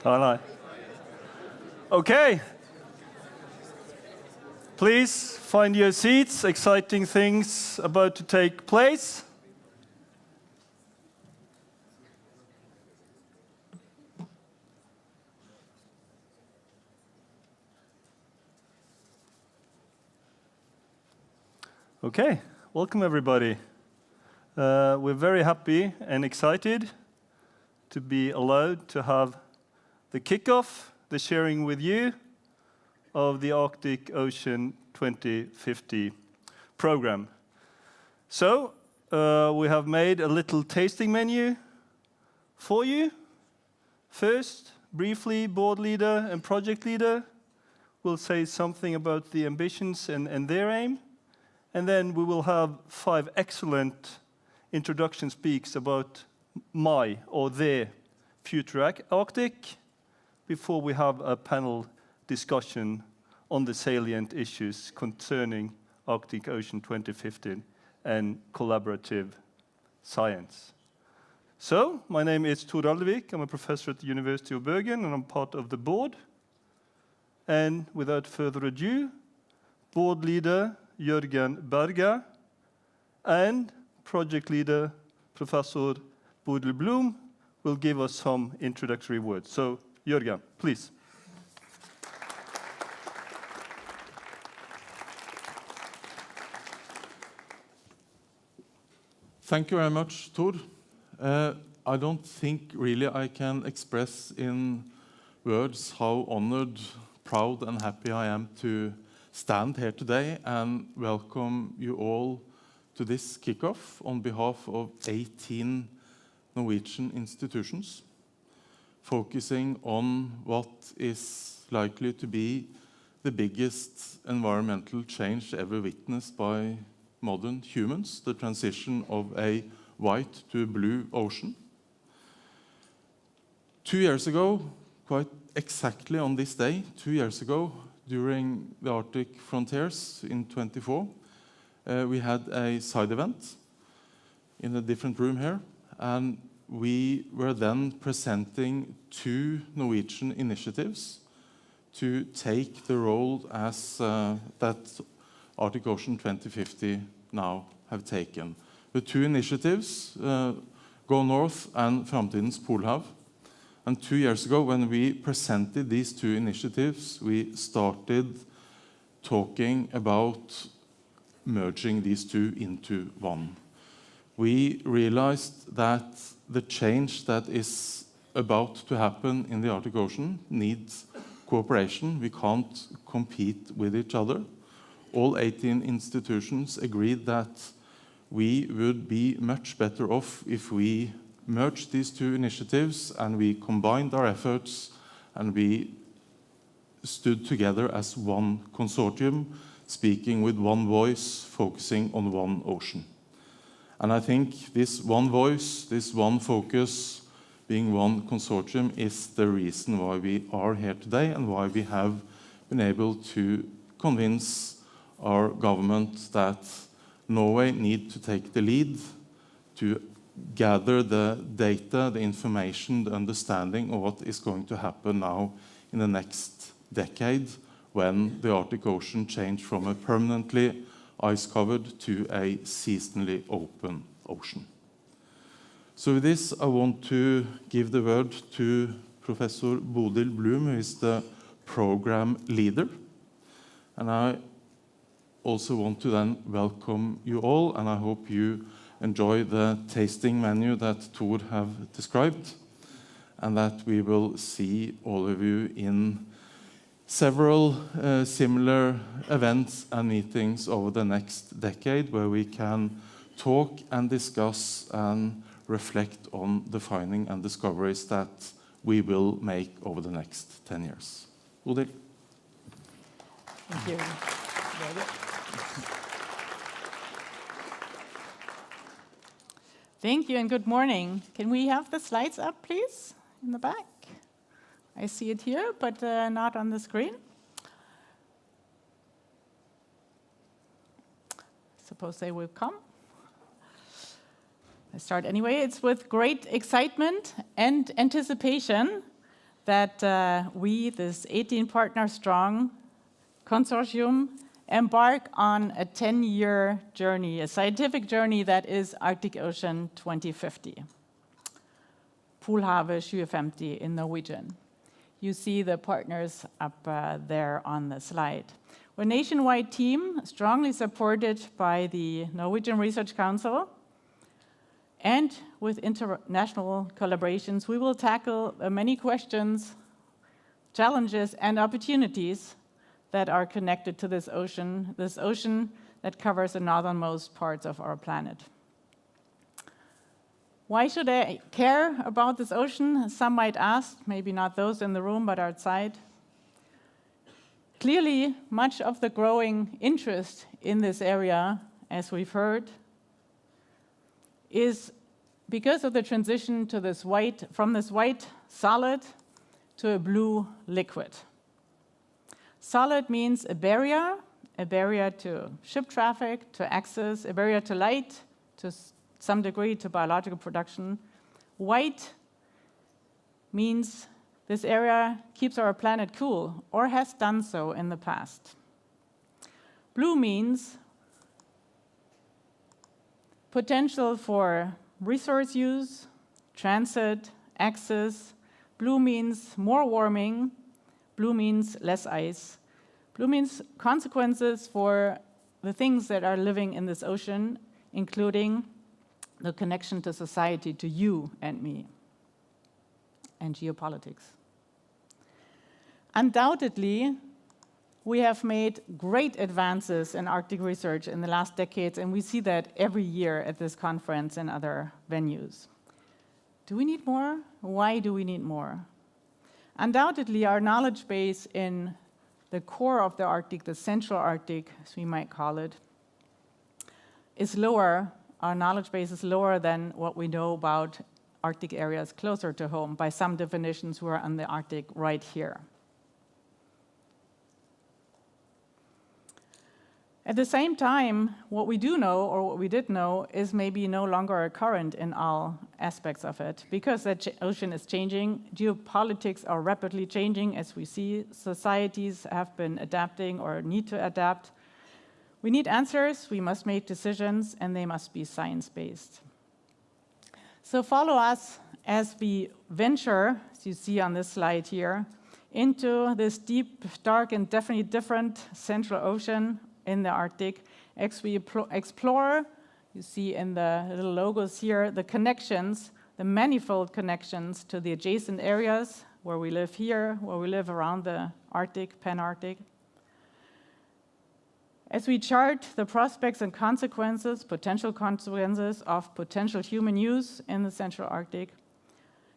Hello. Okay. Please find your seats. Exciting things about to take place. Okay, welcome everybody. We're very happy and excited to be allowed to have the kickoff, the sharing with you of the Arctic Ocean 2050 program. So, we have made a little tasting menu for you. First, briefly, board leader and project leader will say something about the ambitions and their aim. And then we will have 5 excellent introduction speaks about my or their future Arctic before we have a panel discussion on the salient issues concerning Arctic Ocean 2015 and collaborative science. So, my name is Tor Aldevik. I'm a professor at the University of Bergen and I'm part of the board. And without further ado, board leader Jørgen Berge and project leader Professor Bodil Blom will give us some introductory words. So, Jørgen, please. Thank you very much, Tor. I don't think really I can express in words how honored, proud and happy I am to stand here today and welcome you all to this kickoff on behalf of 18 Norwegian institutions, focusing on what is likely to be the biggest environmental change ever witnessed by modern humans, the transition of a white to blue ocean. 2 years ago, quite exactly on this day, 2 years ago, during the Arctic Frontiers in 24, we had a side event in a different room here, and we were then presenting 2 Norwegian initiatives to take the role as that Arctic Ocean 2050 now have taken. The 2 initiatives, Go North and Framtidens Polhav. And 2 years ago, when we presented these 2 initiatives, we started talking about merging these 2 into one. We realized that the change that is about to happen in the Arctic Ocean needs cooperation. We can't compete with each other. All 18 institutions agreed that we would be much better off if we merged these 2 initiatives and we combined our efforts and we stood together as one consortium, speaking with one voice, focusing on one ocean. And I think this one voice, this one focus, being one consortium is the reason why we are here today and why we have been able to convince our government that Norway needs to take the lead to gather the data, the information, the understanding of what is going to happen now in the next decade when the Arctic Ocean changed from a permanently ice-covered to a seasonally open ocean. So with this, I want to give the word to Professor Bodil Blom, who is the program leader. And I also want to then welcome you all, and I hope you enjoy the tasting menu that Tor have described, and that we will see all of you in several similar events and meetings over the next decade where we can talk and discuss and reflect on the findings and discoveries that we will make over the next 10 years. Bodil. Thank you. Thank you and good morning. Can we have the slides up, please, in the back? I see it here, but not on the screen. Suppose they will come. I start anyway. It's with great excitement and anticipation that we, this 18-partner-strong consortium, embark on a 10-year journey, a scientific journey that is Arctic Ocean 2050. Polhavet 2050 in Norwegian. You see the partners up there on the slide. We're a nationwide team, strongly supported by the Norwegian Research Council. And with international collaborations, we will tackle many questions, challenges, and opportunities that are connected to this ocean that covers the northernmost parts of our planet. Why should I care about this ocean? Some might ask, maybe not those in the room, but outside. Clearly, much of the growing interest in this area, as we've heard, is because of the transition to from this white solid to a blue liquid. Solid means a barrier to ship traffic, to access, a barrier to light, to some degree to biological production. White means this area keeps our planet cool, or has done so in the past. Blue means potential for resource use, transit, access. Blue means more warming. Blue means less ice. Blue means consequences for the things that are living in this ocean, including the connection to society, to you and me, and geopolitics. Undoubtedly, we have made great advances in Arctic research in the last decades, and we see that every year at this conference and other venues. Do we need more? Why do we need more? Undoubtedly, our knowledge base in the core of the Arctic, the central Arctic, as we might call it, is lower. Our knowledge base is lower than what we know about Arctic areas closer to home, by some definitions who are on the Arctic right here. At the same time, what we do know, or what we did know, is maybe no longer current in all aspects of it, because the ocean is changing. Geopolitics are rapidly changing, as we see. Societies have been adapting or need to adapt. We need answers, we must make decisions, and they must be science-based. So follow us as we venture, as you see on this slide here, into this deep, dark, and definitely different central ocean in the Arctic. As we explore, you see in the little logos here, the connections, the manifold connections to the adjacent areas where we live here, where we live around the Arctic, Pan-Arctic. As we chart the prospects and consequences, potential consequences of potential human use in the Central Arctic,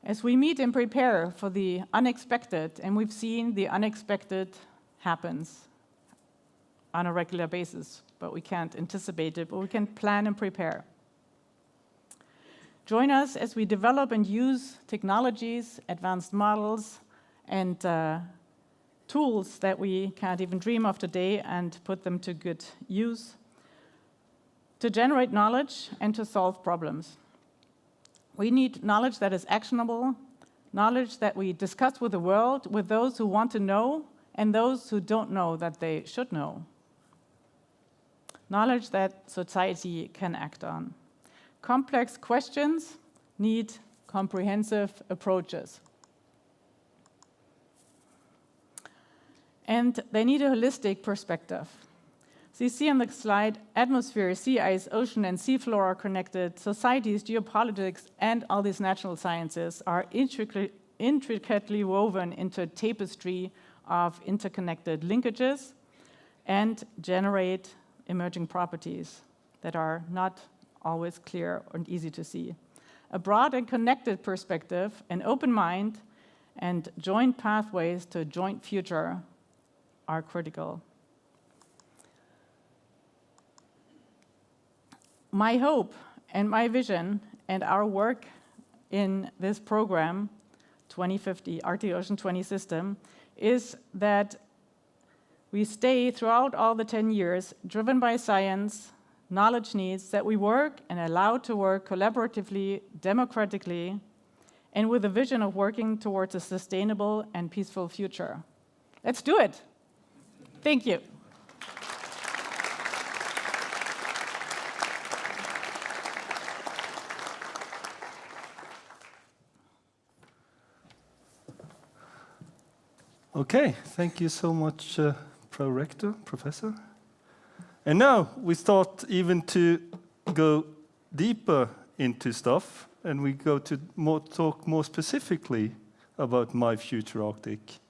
as we meet and prepare for the unexpected, and we've seen the unexpected happens on a regular basis, but we can't anticipate it, but we can plan and prepare. Join us as we develop and use technologies, advanced models, and tools that we can't even dream of today, and put them to good use to generate knowledge and to solve problems. We need knowledge that is actionable, knowledge that we discuss with the world, with those who want to know and those who don't know that they should know. Knowledge that society can act on. Complex questions need comprehensive approaches. And they need a holistic perspective. So you see on the slide, atmosphere, sea ice, ocean, and seafloor are connected. Societies, geopolitics, and all these natural sciences are intricately woven into a tapestry of interconnected linkages and generate emerging properties that are not always clear and easy to see. A broad and connected perspective, an open mind, and joint pathways to a joint future are critical. My hope and my vision and our work in this program, 2050, Arctic Ocean 20 System, is that we stay throughout all the 10 years driven by science, knowledge needs, that we work and allow to work collaboratively, democratically, and with a vision of working towards a sustainable and peaceful future. Let's do it. Thank you. Okay, thank you so much, Pro-Rector, Professor. And now we start even to go deeper into stuff, and we go to talk more specifically about My Future Arctic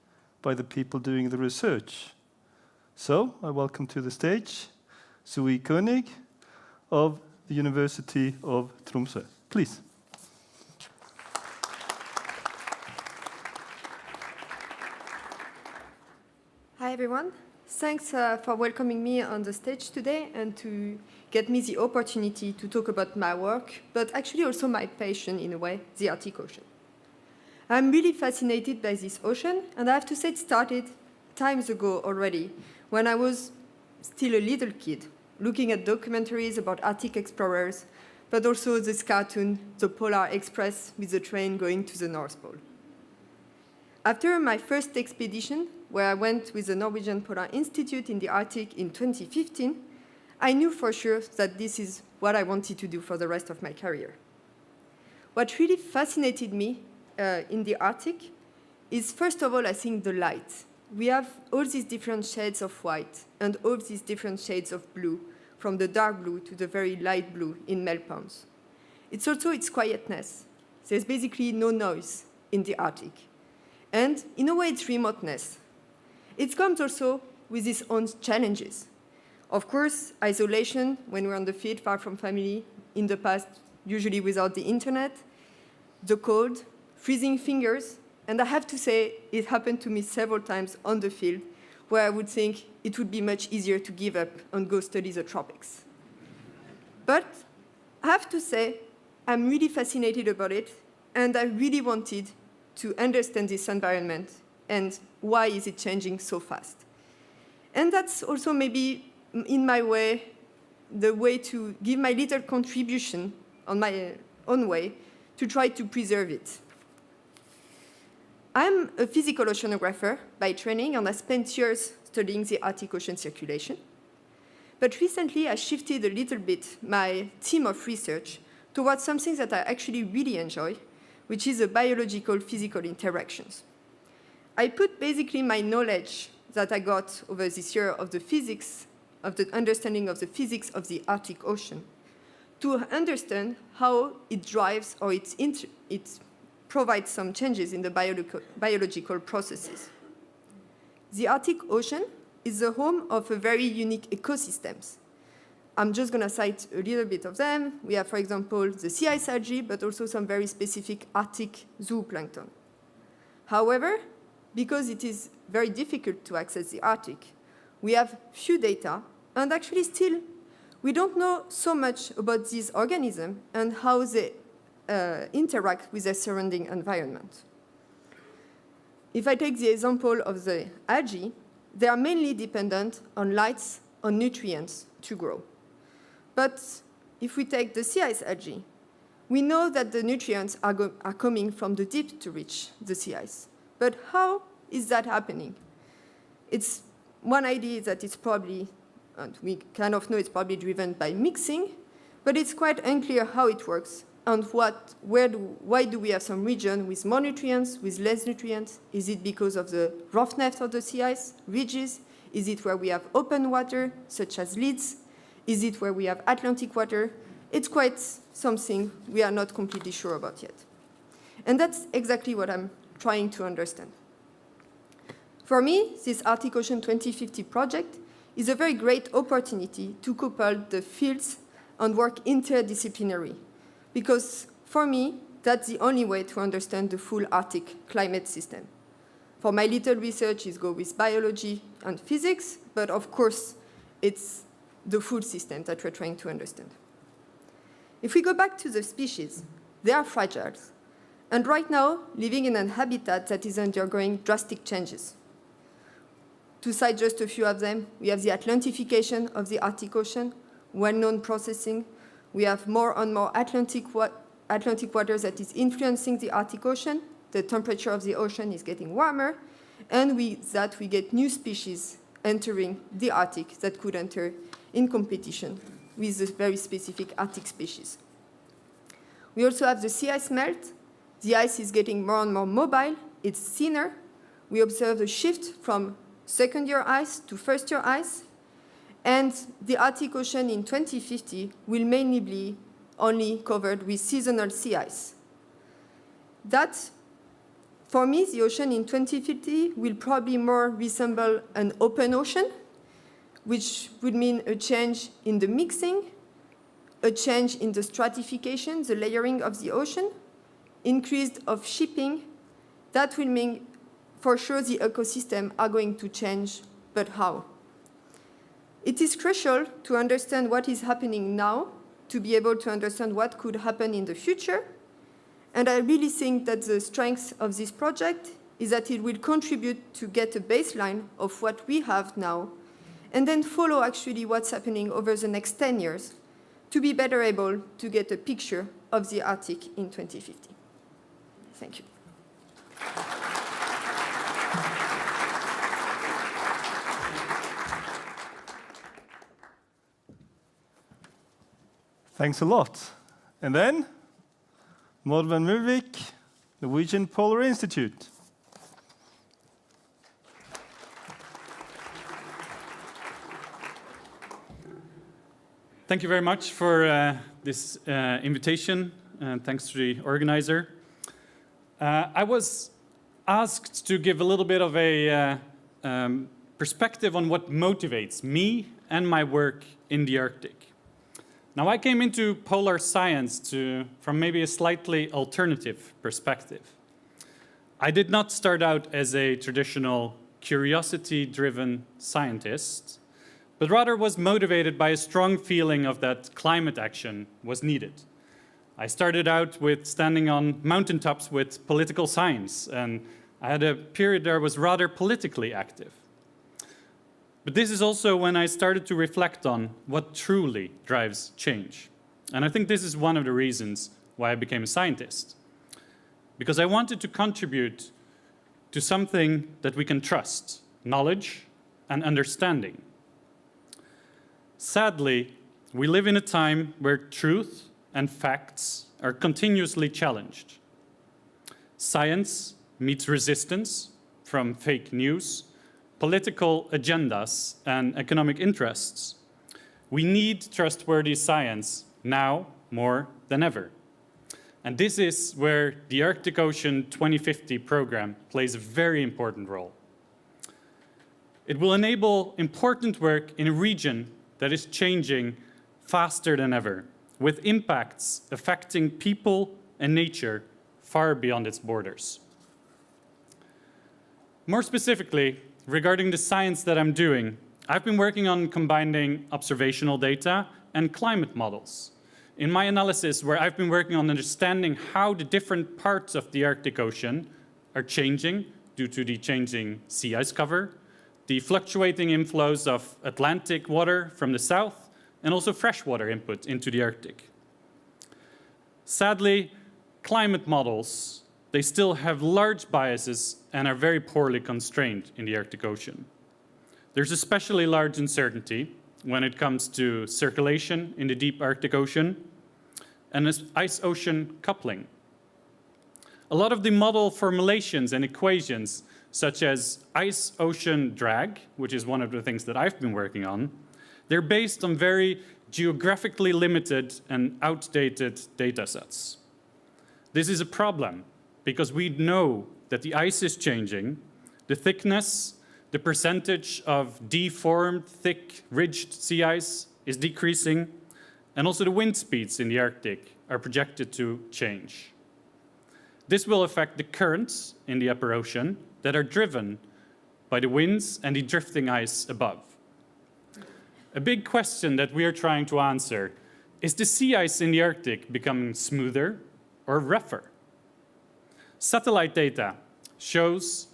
by the people doing the research. So I welcome to the stage Zoe Koenig of the University of Tromsø. Please. Hi everyone. Thanks for welcoming me on the stage today and to get me the opportunity to talk about my work, but actually also my passion in a way, the Arctic Ocean. I'm really fascinated by this ocean, and I have to say it started times ago already, when I was still a little kid, looking at documentaries about Arctic explorers, but also this cartoon, The Polar Express, with the train going to the North Pole. After my first expedition, where I went with the Norwegian Polar Institute in the Arctic in 2015, I knew for sure that this is what I wanted to do for the rest of my career. What really fascinated me in the Arctic is, first of all, I think the light. We have all these different shades of white and all these different shades of blue, from the dark blue to the very light blue in meltpounds. It's also its quietness. There's basically no noise in the Arctic. And in a way, it's remoteness. It comes also with its own challenges. Of course, isolation when we're on the field, far from family, in the past, usually without the internet, the cold, freezing fingers, and I have to say, it happened to me several times on the field, where I would think it would be much easier to give up and go study the tropics. But I have to say, I'm really fascinated about it, and I really wanted to understand this environment and why is it changing so fast. And that's also maybe, in my way, the way to give my little contribution on my own way to try to preserve it. I'm a physical oceanographer by training, and I spent years studying the Arctic Ocean circulation. But recently, I shifted a little bit my theme of research towards something that I actually really enjoy, which is the biological physical interactions. I put basically my knowledge that I got over this year of the physics, of the understanding of the physics of the Arctic Ocean, to understand how it drives or it provides some changes in the biological processes. The Arctic Ocean is the home of a very unique ecosystems. I'm just going to cite a little bit of them. We have, for example, the sea ice algae, but also some very specific Arctic zooplankton. However, because it is very difficult to access the Arctic, we have few data, and actually still, we don't know so much about these organisms and how they interact with their surrounding environment. If I take the example of the algae, they are mainly dependent on lights, on nutrients to grow. But if we take the sea ice algae, we know that the nutrients are coming from the deep to reach the sea ice. But how is that happening? One idea is that it's probably, and we kind of know it's probably driven by mixing, but it's quite unclear how it works and why do we have some region with more nutrients, with less nutrients? Is it because of the roughness of the sea ice, ridges? Is it where we have open water, such as leads? Is it where we have Atlantic water? It's quite something we are not completely sure about yet. And that's exactly what I'm trying to understand. For me, this Arctic Ocean 2050 project is a very great opportunity to couple the fields and work interdisciplinary, because for me, that's the only way to understand the full Arctic climate system. For my little research is go with biology and physics, but of course, it's the full system that we're trying to understand. If we go back to the species, they are fragile, and right now, living in a habitat that is undergoing drastic changes. To cite just a few of them, we have the Atlantification of the Arctic Ocean, well-known processing. We have more and more Atlantic Atlantic waters that is influencing the Arctic Ocean. The temperature of the ocean is getting warmer, and with that we get new species entering the Arctic that could enter in competition with the very specific Arctic species. We also have the sea ice melt. The ice is getting more and more mobile. It's thinner. We observe a shift from second-year ice to first-year ice. And the Arctic Ocean in 2050 will mainly be only covered with seasonal sea ice. That, for me, the ocean in 2050 will probably more resemble an open ocean, which would mean a change in the mixing, a change in the stratification, the layering of the ocean, increase of shipping. That will mean, for sure, the ecosystem are going to change, but how? It is crucial to understand what is happening now, to be able to understand what could happen in the future. And I really think that the strength of this project is that it will contribute to get a baseline of what we have now, and then follow actually what's happening over the next 10 years to be better able to get a picture of the Arctic in 2050. Thank you. Thanks a lot. And then, Maud van Mulvik, Norwegian Polar Institute. Thank you very much for this invitation, and thanks to the organizer. I was asked to give a little bit of a perspective on what motivates me and my work in the Arctic. Now, I came into polar science from maybe a slightly alternative perspective. I did not start out as a traditional curiosity-driven scientist, but rather was motivated by a strong feeling of that climate action was needed. I started out with standing on mountaintops with political science, and I had a period there I was rather politically active. But this is also when I started to reflect on what truly drives change. And I think this is one of the reasons why I became a scientist. Because I wanted to contribute to something that we can trust, knowledge and understanding. Sadly, we live in a time where truth and facts are continuously challenged. Science meets resistance from fake news, political agendas, and economic interests. We need trustworthy science now more than ever. And this is where the Arctic Ocean 2050 program plays a very important role. It will enable important work in a region that is changing faster than ever, with impacts affecting people and nature far beyond its borders. More specifically, regarding the science that I'm doing, I've been working on combining observational data and climate models. In my analysis, where I've been working on understanding how the different parts of the Arctic Ocean are changing due to the changing sea ice cover, the fluctuating inflows of Atlantic water from the south, and also freshwater input into the Arctic. Sadly, climate models, they still have large biases and are very poorly constrained in the Arctic Ocean. There's especially large uncertainty when it comes to circulation in the deep Arctic Ocean and ice-ocean coupling. A lot of the model formulations and equations, such as ice-ocean drag, which is one of the things that I've been working on, they're based on very geographically limited and outdated data sets. This is a problem because we know that the ice is changing, the thickness, the percentage of deformed, thick, ridged sea ice is decreasing, and also the wind speeds in the Arctic are projected to change. This will affect the currents in the upper ocean that are driven by the winds and the drifting ice above. A big question that we are trying to answer is the sea ice in the Arctic becoming smoother or rougher? Satellite data shows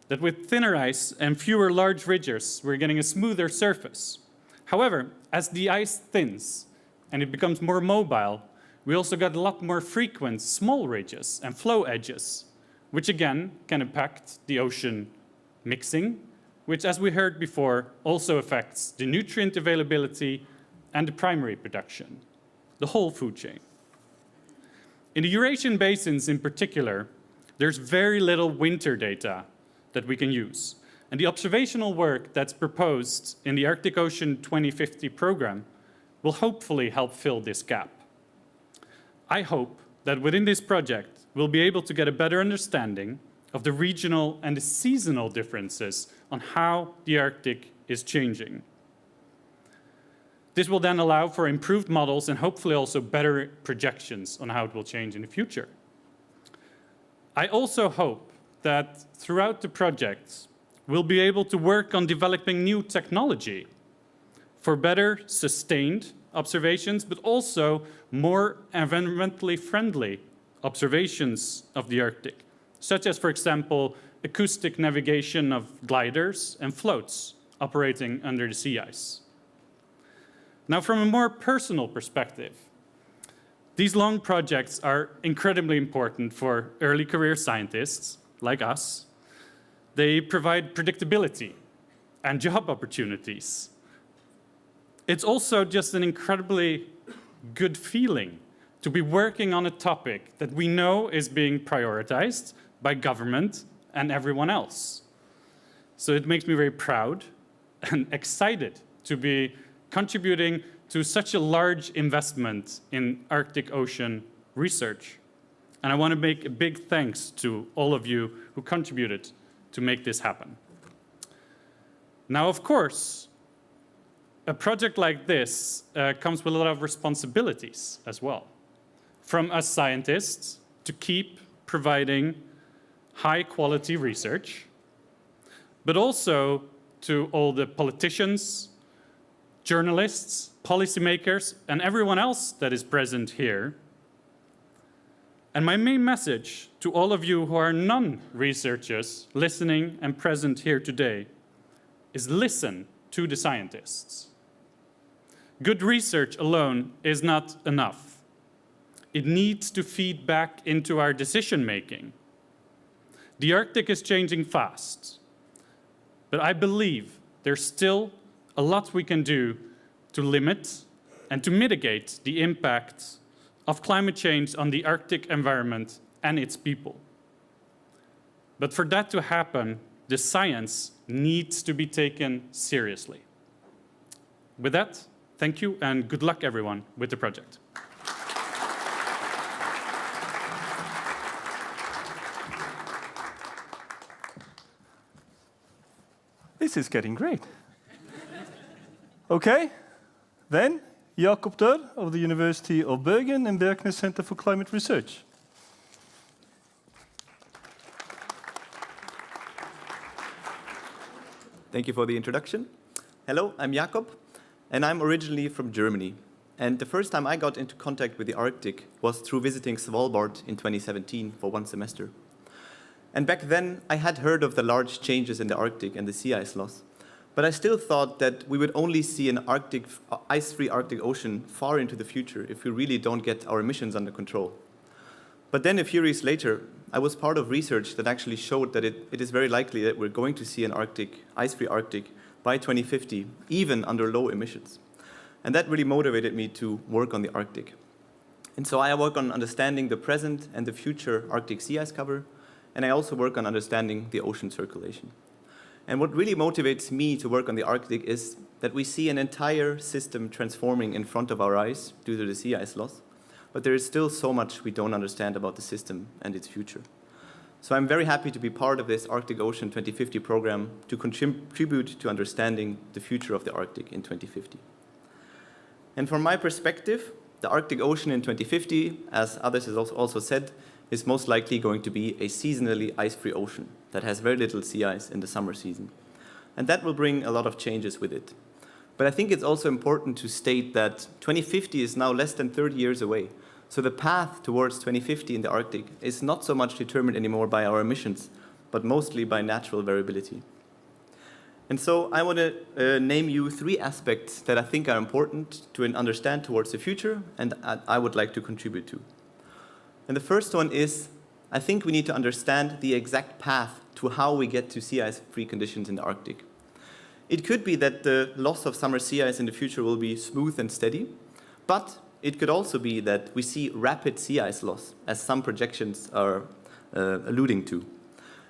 that with thinner ice and fewer large ridges, we're getting a smoother surface. However, as the ice thins and it becomes more mobile, we also got a lot more frequent small ridges and flow edges, which again can impact the ocean mixing, which, as we heard before, also affects the nutrient availability and the primary production, the whole food chain. In the Eurasian basins in particular, there's very little winter data that we can use. And the observational work that's proposed in the Arctic Ocean 2050 program will hopefully help fill this gap. I hope that within this project, we'll be able to get a better understanding of the regional and the seasonal differences on how the Arctic is changing. This will then allow for improved models and hopefully also better projections on how it will change in the future. I also hope that throughout the project, we'll be able to work on developing new technology for better sustained observations, but also more environmentally friendly observations of the Arctic, such as, for example, acoustic navigation of gliders and floats operating under the sea ice. Now, from a more personal perspective, these long projects are incredibly important for early career scientists like us. They provide predictability and job opportunities. It's also just an incredibly good feeling to be working on a topic that we know is being prioritized by government and everyone else. So it makes me very proud and excited to be contributing to such a large investment in Arctic Ocean research. And I want to make a big thanks to all of you who contributed to make this happen. Now, of course, a project like this comes with a lot of responsibilities as well. From us scientists to keep providing high-quality research, but also to all the politicians, journalists, policymakers, and everyone else that is present here. And my main message to all of you who are non-researchers listening and present here today is listen to the scientists. Good research alone is not enough. It needs to feed back into our decision-making. The Arctic is changing fast, but I believe there's still a lot we can do to limit and to mitigate the impact of climate change on the Arctic environment and its people. But for that to happen, the science needs to be taken seriously. With that, thank you and good luck everyone with the project. This is getting great. Okay, then Jakob Dørr of the University of Bergen and Bjerknes Center for Climate Research. Thank you for the introduction. Hello, I'm Jakob, and I'm originally from Germany. And the first time I got into contact with the Arctic was through visiting Svalbard in 2017 for one semester. And back then, I had heard of the large changes in the Arctic and the sea ice loss. But I still thought that we would only see an ice-free Arctic Ocean far into the future if we really don't get our emissions under control. But then a few years later, I was part of research that actually showed that it is very likely that we're going to see an ice-free Arctic by 2050, even under low emissions. And that really motivated me to work on the Arctic. And so I work on understanding the present and the future Arctic sea ice cover, and I also work on understanding the ocean circulation. And what really motivates me to work on the Arctic is that we see an entire system transforming in front of our eyes due to the sea ice loss, but there is still so much we don't understand about the system and its future. So I'm very happy to be part of this Arctic Ocean 2050 program to contribute to understanding the future of the Arctic in 2050. And from my perspective, the Arctic Ocean in 2050, as others have also said, is most likely going to be a seasonally ice-free ocean that has very little sea ice in the summer season. And that will bring a lot of changes with it. But I think it's also important to state that 2050 is now less than 30 years away. So the path towards 2050 in the Arctic is not so much determined anymore by our emissions, but mostly by natural variability. And so I want to name you 3 aspects that I think are important to understand towards the future and I would like to contribute to. And the first one is, I think we need to understand the exact path to how we get to sea ice-free conditions in the Arctic. It could be that the loss of summer sea ice in the future will be smooth and steady, but it could also be that we see rapid sea ice loss, as some projections are alluding to.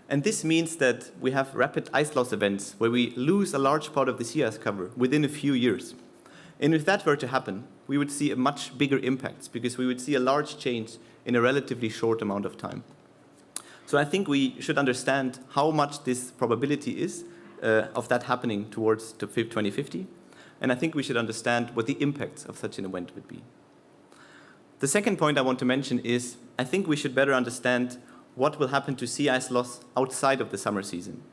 And this means that we have rapid ice loss events where we lose a large part of the sea ice cover within a few years. And if that were to happen, we would see a much bigger impact because we would see a large change in a relatively short amount of time. So I think we should understand how much this probability is of that happening towards 2050. And I think we should understand what the impacts of such an event would be. The second point I want to mention is I think we should better understand what will happen to sea ice loss outside of the summer season.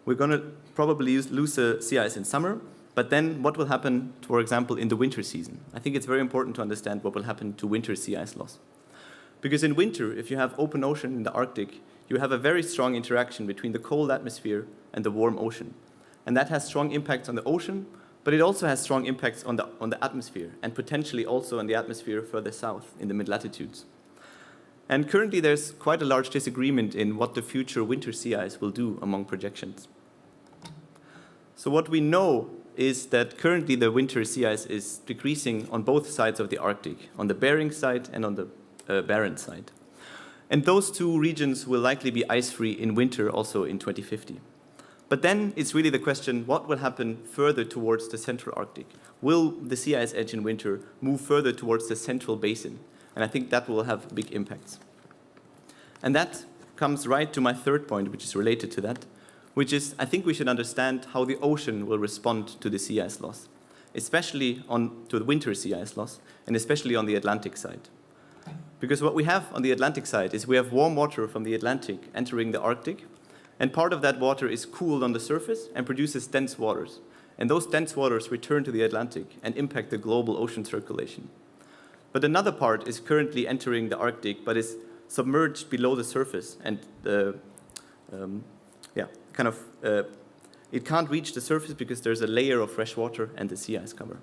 We're going to probably lose sea ice in summer, but then what will happen, for example, in the winter season? I think it's very important to understand what will happen to winter sea ice loss. Because in winter, if you have open ocean in the Arctic, you have a very strong interaction between the cold atmosphere and the warm ocean. And that has strong impacts on the ocean, but it also has strong impacts on the atmosphere and potentially also on the atmosphere further south in the mid-latitudes. And currently there's quite a large disagreement in what the future winter sea ice will do among projections. So what we know is that currently the winter sea ice is decreasing on both sides of the Arctic, on the Bering side and on the Barents side. And those 2 regions will likely be ice-free in winter also in 2050. But then it's really the question, what will happen further towards the central Arctic? Will the sea ice edge in winter move further towards the central basin? And I think that will have big impacts. And that comes right to my third point, which is related to that, which is I think we should understand how the ocean will respond to the sea ice loss, especially to the winter sea ice loss, and especially on the Atlantic side. Because what we have on the Atlantic side is we have warm water from the Atlantic entering the Arctic, and part of that water is cooled on the surface and produces dense waters. And those dense waters return to the Atlantic and impact the global ocean circulation. But another part is currently entering the Arctic, but is submerged below the surface, and it can't reach the surface because there's a layer of fresh water and the sea ice cover.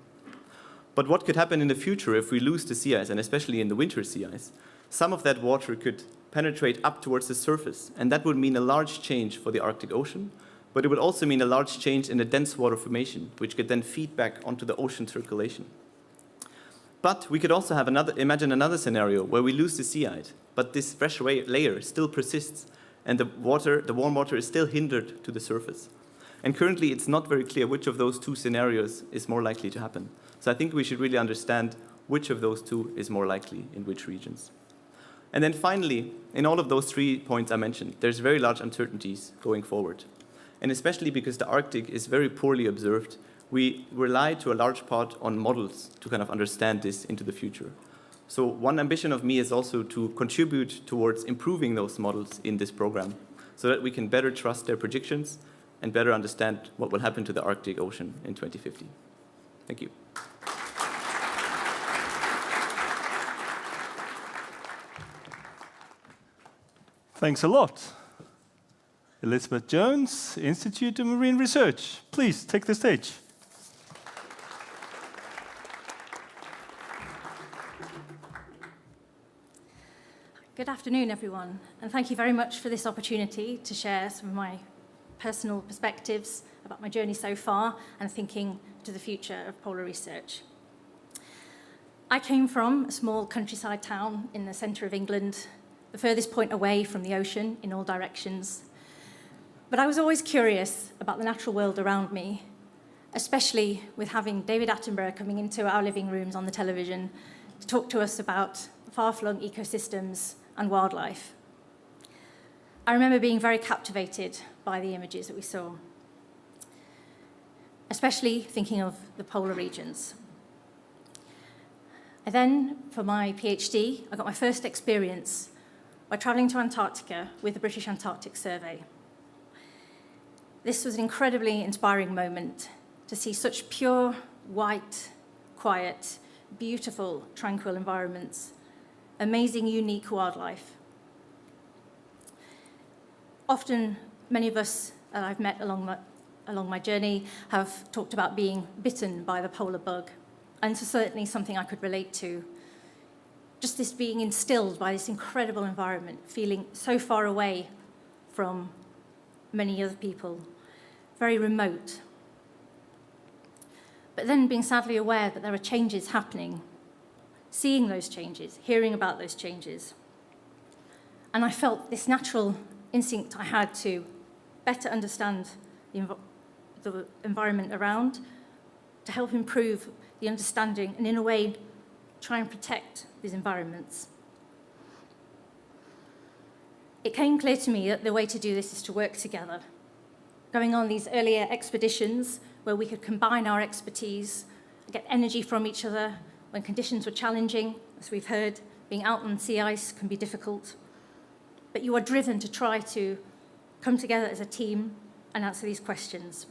But what could happen in the future if we lose the sea ice, and especially in the winter sea ice? Some of that water could penetrate up towards the surface, and that would mean a large change for the Arctic Ocean, but it would also mean a large change in the dense water formation, which could then feed back onto the ocean circulation. But we could also imagine another scenario where we lose the sea ice, but this fresh layer still persists, and the warm water is still hindered to the surface. And currently, it's not very clear which of those 2 scenarios is more likely to happen. So I think we should really understand which of those 2 is more likely in which regions. And then finally, in all of those 3 points I mentioned, there's very large uncertainties going forward. And especially because the Arctic is very poorly observed, we rely to a large part on models to kind of understand this into the future. So one ambition of me is also to contribute towards improving those models in this program so that we can better trust their predictions and better understand what will happen to the Arctic Ocean in 2050. Thank you. Thanks a lot. Elizabeth Jones, Institute of Marine Research. Please take the stage. Good afternoon, everyone, and thank you very much for this opportunity to share some of my personal perspectives about my journey so far and thinking to the future of polar research. I came from a small countryside town in the centre of England, the furthest point away from the ocean in all directions. But I was always curious about the natural world around me, especially with having David Attenborough coming into our living rooms on the television to talk to us about far-flung ecosystems and wildlife. I remember being very captivated by the images that we saw, especially thinking of the polar regions. And then, for my PhD, I got my first experience by travelling to Antarctica with the British Antarctic Survey. This was an incredibly inspiring moment to see such pure, white, quiet, beautiful, tranquil environments, amazing, unique wildlife. Often, many of us that I've met along along my journey have talked about being bitten by the polar bug. And so certainly something I could relate to. Just this being instilled by this incredible environment, feeling so far away from many other people, very remote. But then being sadly aware that there are changes happening, seeing those changes, hearing about those changes. And I felt this natural instinct I had to better understand the environment around, to help improve the understanding and, in a way, try and protect these environments. It came clear to me that the way to do this is to work together, going on these earlier expeditions where we could combine our expertise, get energy from each other when conditions were challenging. As we've heard, being out on sea ice can be difficult. But you are driven to try to come together as a team and answer these questions.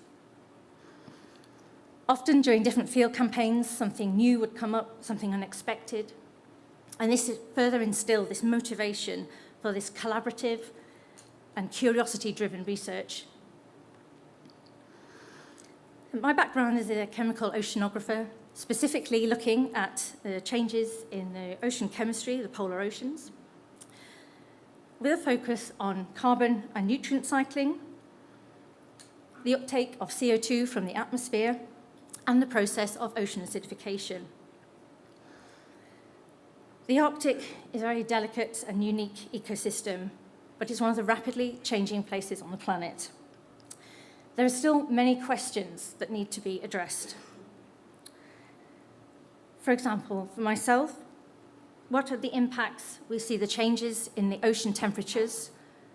Often during different field campaigns, something new would come up, something unexpected. And this further instilled this motivation for this collaborative and curiosity-driven research. My background is a chemical oceanographer, specifically looking at changes in the ocean chemistry, the polar oceans, with a focus on carbon and nutrient cycling, the uptake of CO2 from the atmosphere, and the process of ocean acidification. The Arctic is a very delicate and unique ecosystem, but it's one of the rapidly changing places on the planet. There are still many questions that need to be addressed. For example, for myself, what are the impacts we see the changes in the ocean temperatures,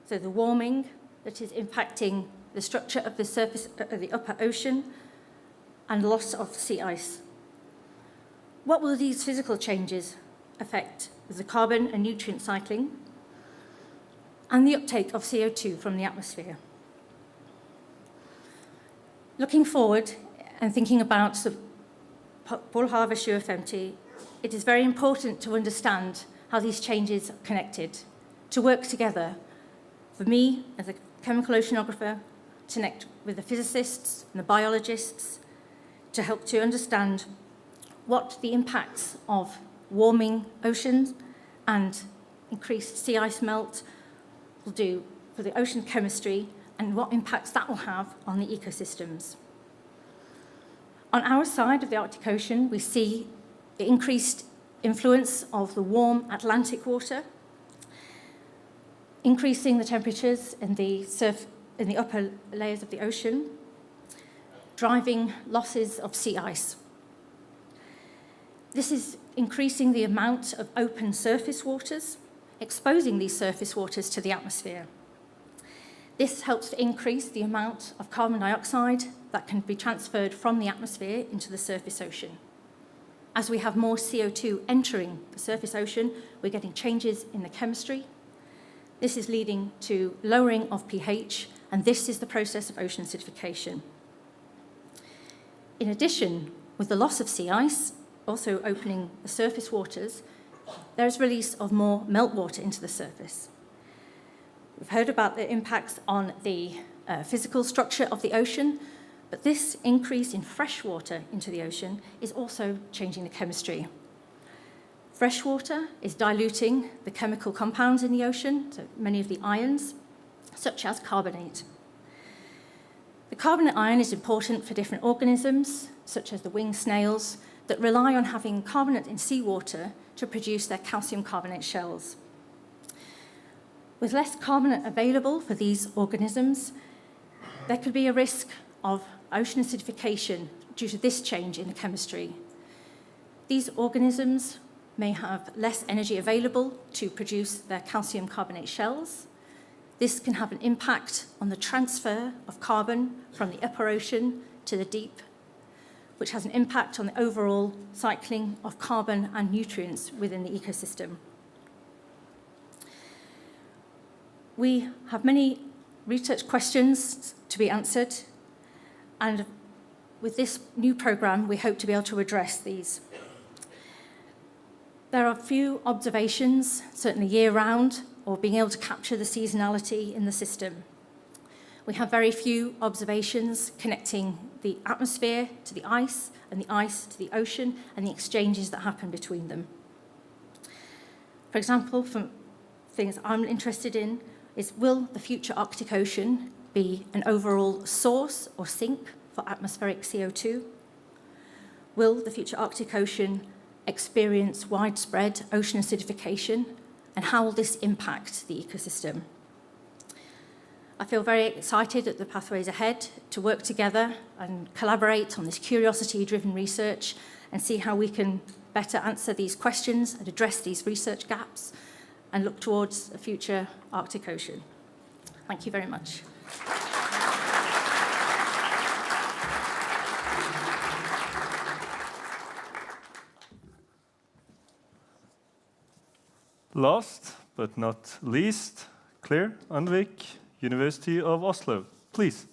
so the warming that is impacting the structure of the surface of the upper ocean, and loss of sea ice? What will these physical changes affect with the carbon and nutrient cycling and the uptake of CO2 from the atmosphere? Looking forward and thinking about the Polhavet 2050, it is very important to understand how these changes are connected, to work together. For me, as a chemical oceanographer, to connect with the physicists and the biologists, to help to understand what the impacts of warming oceans and increased sea ice melt will do for the ocean chemistry and what impacts that will have on the ecosystems. On our side of the Arctic Ocean, we see the increased influence of the warm Atlantic water, increasing the temperatures in the upper layers of the ocean, driving losses of sea ice. This is increasing the amount of open surface waters, exposing these surface waters to the atmosphere. This helps to increase the amount of carbon dioxide that can be transferred from the atmosphere into the surface ocean. As we have more CO2 entering the surface ocean, we're getting changes in the chemistry. This is leading to lowering of pH, and this is the process of ocean acidification. In addition, with the loss of sea ice, also opening the surface waters, there is release of more meltwater into the surface. We've heard about the impacts on the physical structure of the ocean, but this increase in fresh water into the ocean is also changing the chemistry. Fresh water is diluting the chemical compounds in the ocean, so many of the ions, such as carbonate. The carbonate ion is important for different organisms, such as the winged snails, that rely on having carbonate in seawater to produce their calcium carbonate shells. With less carbonate available for these organisms, there could be a risk of ocean acidification due to this change in the chemistry. These organisms may have less energy available to produce their calcium carbonate shells. This can have an impact on the transfer of carbon from the upper ocean to the deep, which has an impact on the overall cycling of carbon and nutrients within the ecosystem. We have many research questions to be answered, and with this new programme, we hope to be able to address these. There are a few observations, certainly year-round, or being able to capture the seasonality in the system. We have very few observations connecting the atmosphere to the ice and the ice to the ocean and the exchanges that happen between them. For example, from things I'm interested in is, will the future Arctic Ocean be an overall source or sink for atmospheric CO2? Will the future Arctic Ocean experience widespread ocean acidification, and how will this impact the ecosystem? I feel very excited at the pathways ahead to work together and collaborate on this curiosity-driven research and see how we can better answer these questions and address these research gaps and look towards a future Arctic Ocean. Thank you very much. Last but not least, Claire Andvik, University of Oslo. Please.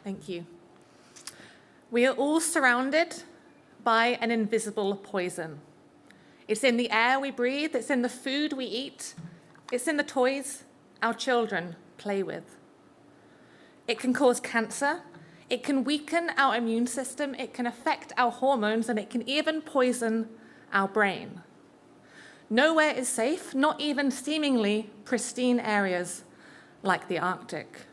Thank you. We are all surrounded by an invisible poison. It's in the air we breathe, it's in the food we eat, it's in the toys our children play with. It can cause cancer, it can weaken our immune system, it can affect our hormones, and it can even poison our brain. Nowhere is safe, not even seemingly pristine areas like the Arctic.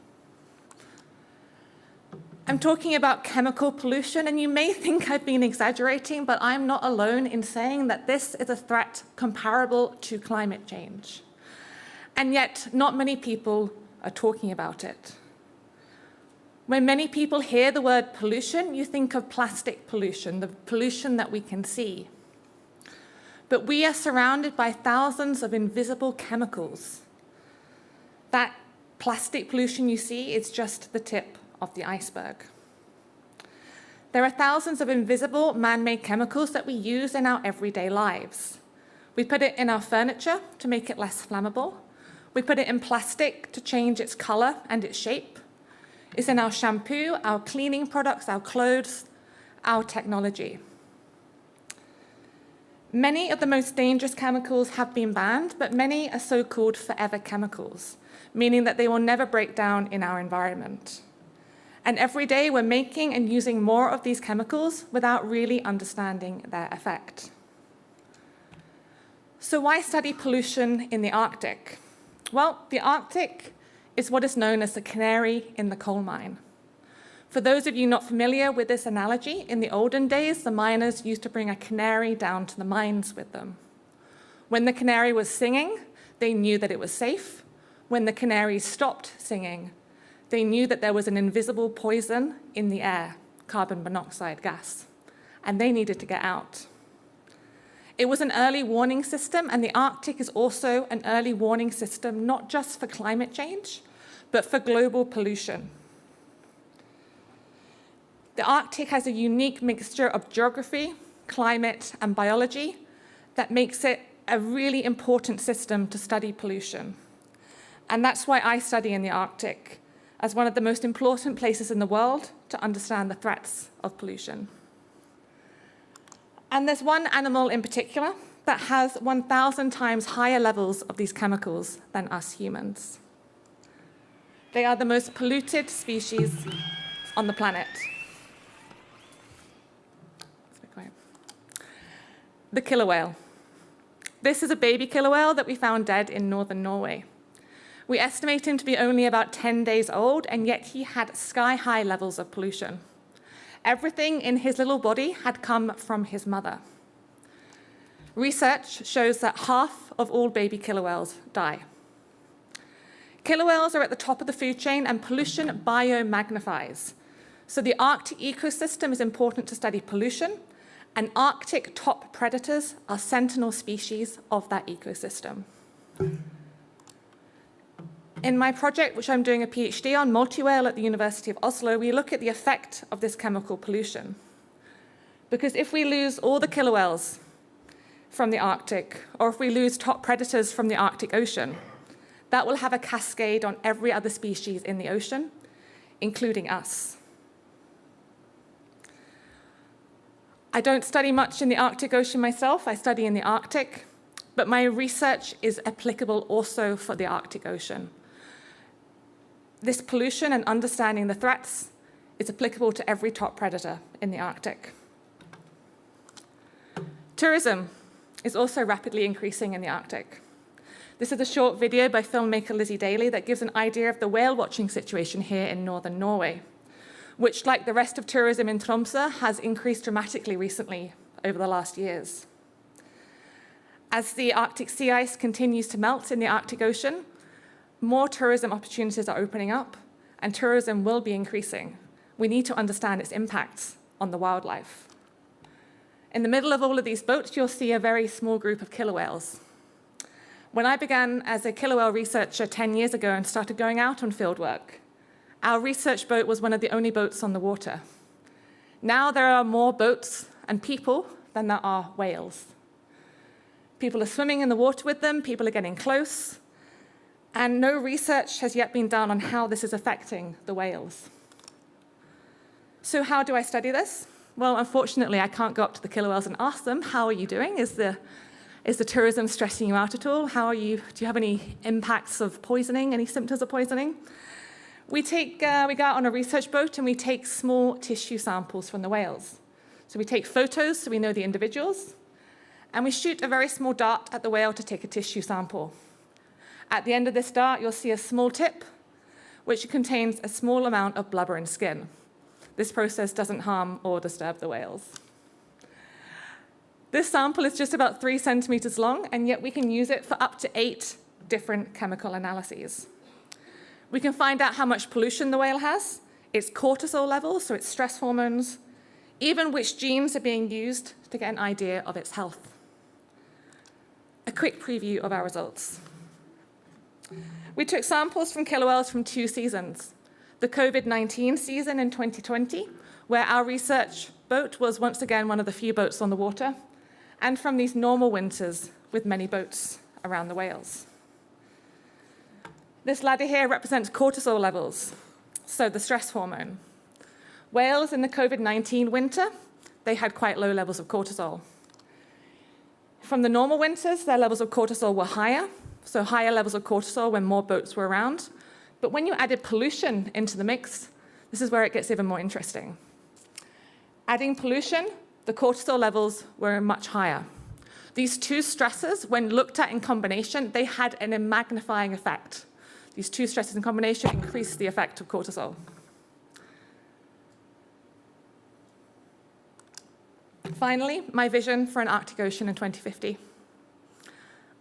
I'm talking about chemical pollution, and you may think I've been exaggerating, but I'm not alone in saying that this is a threat comparable to climate change. And yet, not many people are talking about it. When many people hear the word pollution, you think of plastic pollution, the pollution that we can see. But we are surrounded by thousands of invisible chemicals. That plastic pollution you see is just the tip of the iceberg. There are thousands of invisible man-made chemicals that we use in our everyday lives. We put it in our furniture to make it less flammable. We put it in plastic to change its color and its shape. It's in our shampoo, our cleaning products, our clothes, our technology. Many of the most dangerous chemicals have been banned, but many are so-called forever chemicals, meaning that they will never break down in our environment. And every day we're making and using more of these chemicals without really understanding their effect. So why study pollution in the Arctic? Well, the Arctic is what is known as the canary in the coal mine. For those of you not familiar with this analogy, in the olden days, the miners used to bring a canary down to the mines with them. When the canary was singing, they knew that it was safe. When the canary stopped singing, they knew that there was an invisible poison in the air, carbon monoxide gas, and they needed to get out. It was an early warning system, and the Arctic is also an early warning system, not just for climate change, but for global pollution. The Arctic has a unique mixture of geography, climate, and biology that makes it a really important system to study pollution. And that's why I study in the Arctic, as one of the most important places in the world to understand the threats of pollution. And there's one animal in particular that has 1,000 times higher levels of these chemicals than us humans. They are the most polluted species on the planet. The killer whale. This is a baby killer whale that we found dead in northern Norway. We estimate him to be only about 10 days old, and yet he had sky-high levels of pollution. Everything in his little body had come from his mother. Research shows that half of all baby killer whales die. Killer whales are at the top of the food chain, and pollution biomagnifies. So the Arctic ecosystem is important to study pollution, and Arctic top predators are sentinel species of that ecosystem. In my project, which I'm doing a PhD on, multi-whale at the University of Oslo, we look at the effect of this chemical pollution. Because if we lose all the killer whales from the Arctic, or if we lose top predators from the Arctic Ocean, that will have a cascade on every other species in the ocean, including us. I don't study much in the Arctic Ocean myself, I study in the Arctic, but my research is applicable also for the Arctic Ocean. This pollution and understanding the threats is applicable to every top predator in the Arctic. Tourism is also rapidly increasing in the Arctic. This is a short video by filmmaker Lizzie Daly that gives an idea of the whale watching situation here in northern Norway, which, like the rest of tourism in Tromsø, has increased dramatically recently over the last years. As the Arctic sea ice continues to melt in the Arctic Ocean, more tourism opportunities are opening up, and tourism will be increasing. We need to understand its impacts on the wildlife. In the middle of all of these boats, you'll see a very small group of killer whales. When I began as a killer whale researcher 10 years ago and started going out on field work, our research boat was one of the only boats on the water. Now there are more boats and people than there are whales. People are swimming in the water with them, people are getting close, and no research has yet been done on how this is affecting the whales. So how do I study this? Well, unfortunately, I can't go up to the killer whales and ask them, how are you doing? Is the tourism stressing you out at all? Do you have any impacts of poisoning, any symptoms of poisoning? We go out on a research boat and we take small tissue samples from the whales. So we take photos so we know the individuals, and we shoot a very small dart at the whale to take a tissue sample. At the end of this dart, you'll see a small tip, which contains a small amount of blubber and skin. This process doesn't harm or disturb the whales. This sample is just about 3 centimeters long, and yet we can use it for up to 8 different chemical analyses. We can find out how much pollution the whale has, its cortisol levels, so its stress hormones, even which genes are being used to get an idea of its health. A quick preview of our results. We took samples from killer whales from 2 seasons. The COVID-19 season in 2020, where our research boat was once again one of the few boats on the water, and from these normal winters with many boats around the whales. This ladder here represents cortisol levels, so the stress hormone. Whales in the COVID-19 winter, they had quite low levels of cortisol. From the normal winters, their levels of cortisol were higher, so higher levels of cortisol when more boats were around. But when you added pollution into the mix, this is where it gets even more interesting. Adding pollution, the cortisol levels were much higher. These 2 stresses, when looked at in combination, they had a magnifying effect. These 2 stresses in combination increased the effect of cortisol. Finally, my vision for an Arctic Ocean in 2050.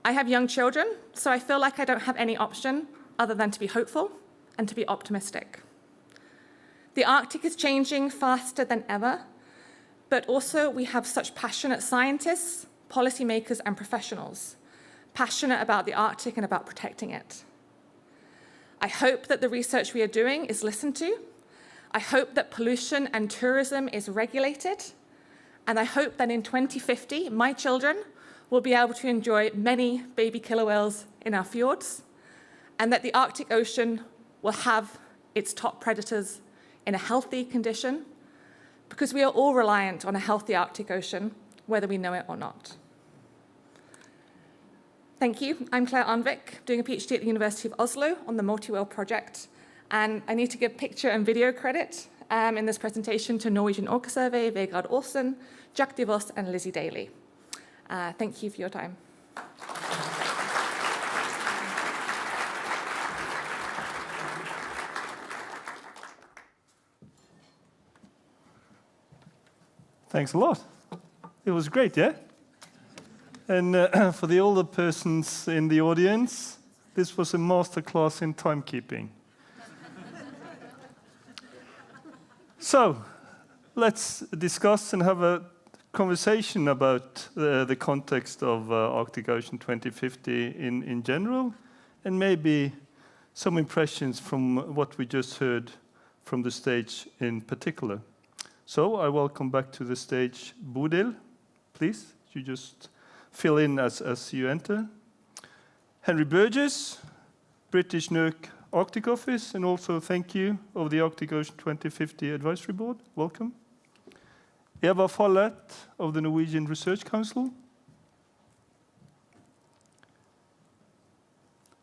I have young children, so I feel like I don't have any option other than to be hopeful and to be optimistic. The Arctic is changing faster than ever, but also we have such passionate scientists, policymakers, and professionals, passionate about the Arctic and about protecting it. I hope that the research we are doing is listened to. I hope that pollution and tourism is regulated. And I hope that in 2050, my children will be able to enjoy many baby killer whales in our fjords, and that the Arctic Ocean will have its top predators in a healthy condition, because we are all reliant on a healthy Arctic Ocean, whether we know it or not. Thank you. I'm Claire Arnvik, doing a PhD at the University of Oslo on the Multi-Whale project, and I need to give picture and video credit in this presentation to Norwegian Orca Survey, Vegard Aasen, Jack DeVos, and Lizzie Daly. Thank you for your time. Thanks a lot. It was great, yeah? And for the older persons in the audience, this was a masterclass in timekeeping. So, let's discuss and have a conversation about the context of Arctic Ocean 2050 in general, and maybe some impressions from what we just heard from the stage in particular. So I welcome back to the stage Bodil, please. You just fill in as you enter. Henry Burgess, British NERC Arctic Office, and also thank you of the Arctic Ocean 2050 Advisory Board. Welcome. Eva Follett of the Norwegian Research Council.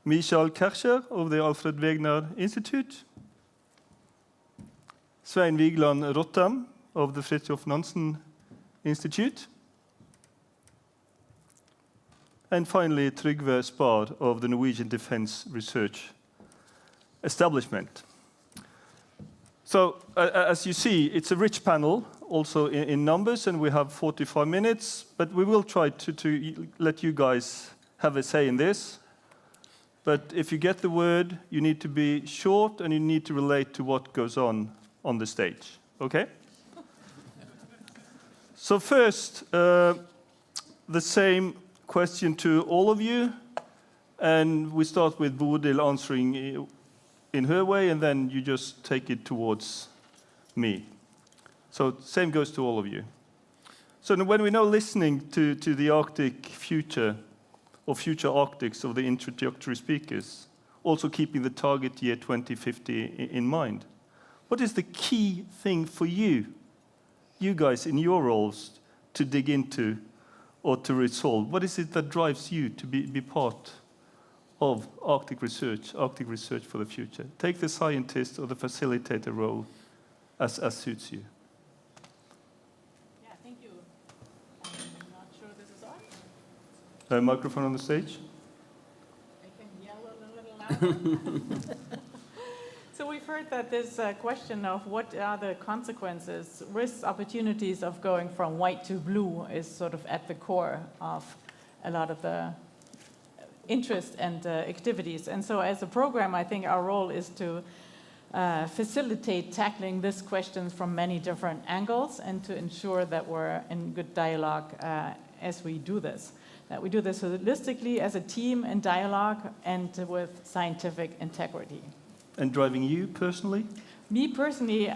Michael Kercher of the Alfred Wegener Institute. Svein Vigeland Rottem of the Fridtjof Nansen Institute. And finally, Trygve Spar of the Norwegian Defence Research Establishment. So, as you see, it's a rich panel, also in numbers, and we have 45 minutes, but we will try to let you guys have a say in this. But if you get the word, you need to be short and you need to relate to what goes on the stage, okay? So first, the same question to all of you, and we start with Bodil answering in her way, and then you just take it towards me. So same goes to all of you. So when we're now listening to the Arctic future, or future Arctics of the introductory speakers, also keeping the target year 2050 in mind, what is the key thing for you guys in your roles, to dig into or to resolve? What is it that drives you to be part of Arctic research for the future? Take the scientist or the facilitator role as suits you. Yeah, thank you. I'm not sure this is on. A microphone on the stage. I can yell a little louder. So we've heard that this question of what are the consequences, risks, opportunities of going from white to blue is sort of at the core of a lot of the interest and activities. And so as a program, I think our role is to facilitate tackling these questions from many different angles and to ensure that we're in good dialogue as we do this. That we do this holistically as a team in dialogue and with scientific integrity. And driving you personally? Me personally,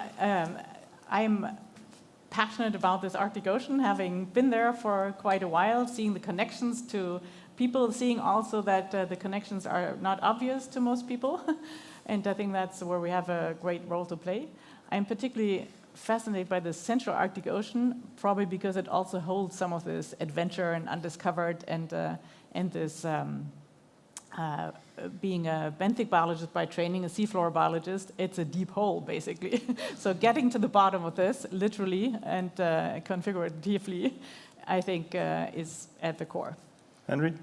I'm passionate about this Arctic Ocean, having been there for quite a while, seeing the connections to people, seeing also that the connections are not obvious to most people. And I think that's where we have a great role to play. I'm particularly fascinated by the Central Arctic Ocean, probably because it also holds some of this adventure and undiscovered and this being a benthic biologist by training, a seafloor biologist, it's a deep hole, basically. So getting to the bottom of this, literally and configuratively, I think is at the core. Henry?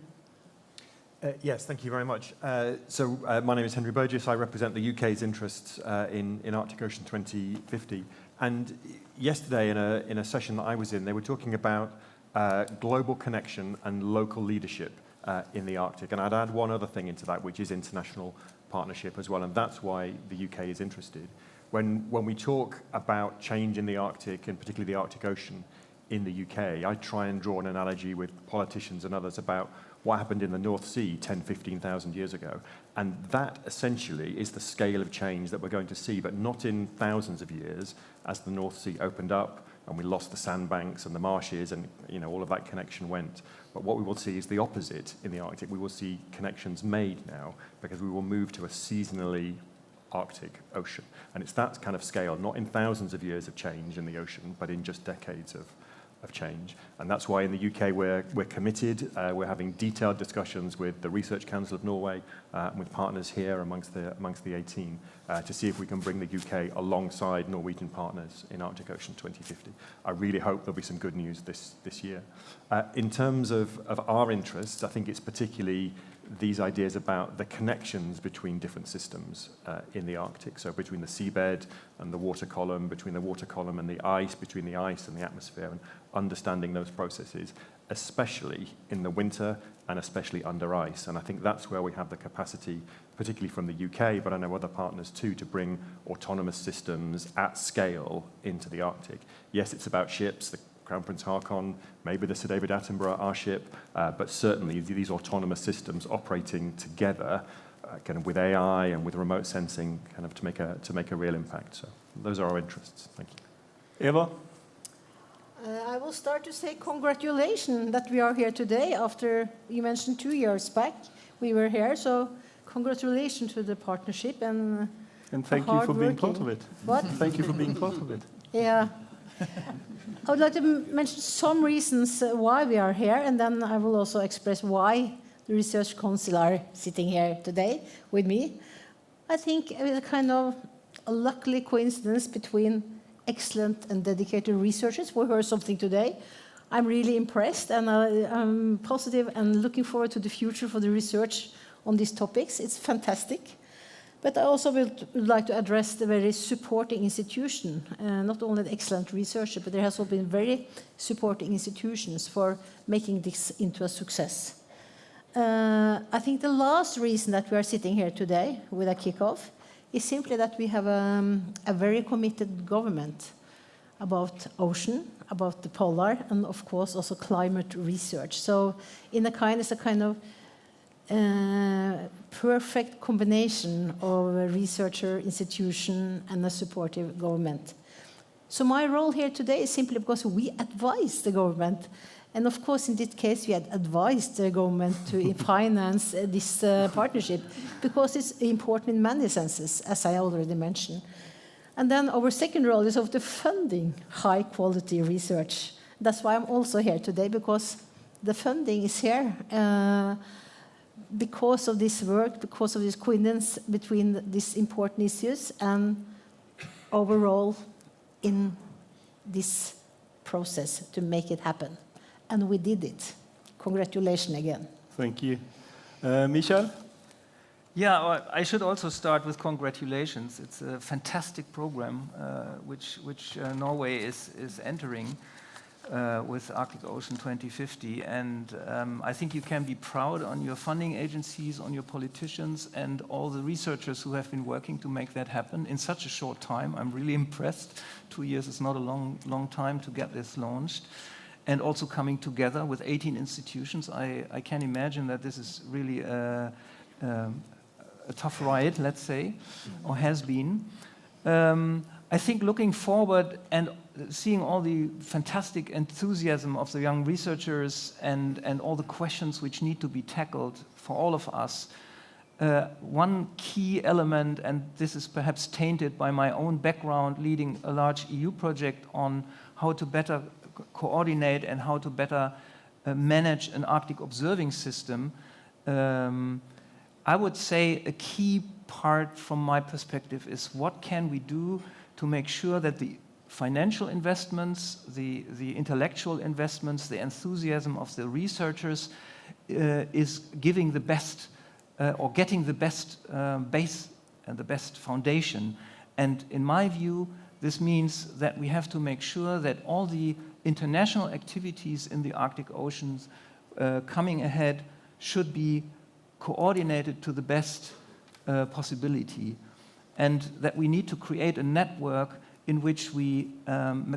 Yes, thank you very much. My name is Henry Burgess. I represent the UK's interests in Arctic Ocean 2050. And yesterday in a session that I was in, they were talking about global connection and local leadership in the Arctic. And I'd add one other thing into that, which is international partnership as well. And that's why the UK is interested. When we talk about change in the Arctic, and particularly the Arctic Ocean in the UK, I try and draw an analogy with politicians and others about what happened in the North Sea 10, 15,000 years ago. And that essentially is the scale of change that we're going to see, but not in thousands of years as the North Sea opened up and we lost the sandbanks and the marshes and all of that connection went. But what we will see is the opposite in the Arctic. We will see connections made now because we will move to a seasonally Arctic Ocean. And it's that kind of scale, not in thousands of years of change in the ocean, but in just decades of change. And that's why in the UK we're committed. We're having detailed discussions with the Research Council of Norway and with partners here amongst the 18 to see if we can bring the UK alongside Norwegian partners in Arctic Ocean 2050. I really hope there'll be some good news this year. In terms of our interests, I think it's particularly these ideas about the connections between different systems in the Arctic, so between the seabed and the water column, between the water column and the ice, between the ice and the atmosphere, and understanding those processes, especially in the winter and especially under ice. And I think that's where we have the capacity, particularly from the UK, but I know other partners too, to bring autonomous systems at scale into the Arctic. Yes, it's about ships, the Crown Prince Haakon, maybe the Sir David Attenborough, our ship, but certainly these autonomous systems operating together, kind of with AI and with remote sensing, kind of to make a real impact. So those are our interests. Thank you. Eva? I will start to say congratulations that we are here today after, you mentioned 2 years back we were here, so congratulations to the partnership and thank you for being part of it. What? Thank you for being part of it. Yeah, I would like to mention some reasons why we are here, and then I will also express why the Research Council are sitting here today with me. I think it's a kind of a lucky coincidence between excellent and dedicated researchers. We heard something today. I'm really impressed, and I'm positive and looking forward to the future for the research on these topics. It's fantastic. But I also would like to address the very supporting institution, not only the excellent researcher, but there has also been very supporting institutions for making this into a success. I think the last reason that we are sitting here today with a kickoff is simply that we have a very committed government about ocean, about the polar, and of course also climate research. So in it's a kind of perfect combination of a researcher, institution, and a supportive government. So my role here today is simply because we advise the government. And of course, in this case, we had advised the government to finance this partnership because it's important in many senses, as I already mentioned. And then our second role is of the funding high-quality research. That's why I'm also here today, because the funding is here because of this work, because of this coincidence between these important issues and our role in this process to make it happen. And we did it. Congratulations again. Thank you. Michael? Yeah, well, I should also start with congratulations. It's a fantastic program which Norway is entering with Arctic Ocean 2050. And I think you can be proud on your funding agencies, on your politicians, and all the researchers who have been working to make that happen in such a short time. I'm really impressed. 2 years is not a long time to get this launched. And also coming together with 18 institutions. I can imagine that this is really a tough ride, let's say, or has been. I think looking forward and seeing all the fantastic enthusiasm of the young researchers and all the questions which need to be tackled for all of us, one key element, and this is perhaps tainted by my own background leading a large EU project on how to better coordinate and how to better manage an Arctic observing system, I would say a key part from my perspective is what can we do to make sure that the financial investments, the intellectual investments, the enthusiasm of the researchers is giving the best or getting the best base and the best foundation. And in my view, this means that we have to make sure that all the international activities in the Arctic oceans coming ahead should be coordinated to the best possibility, and that we need to create a network in which we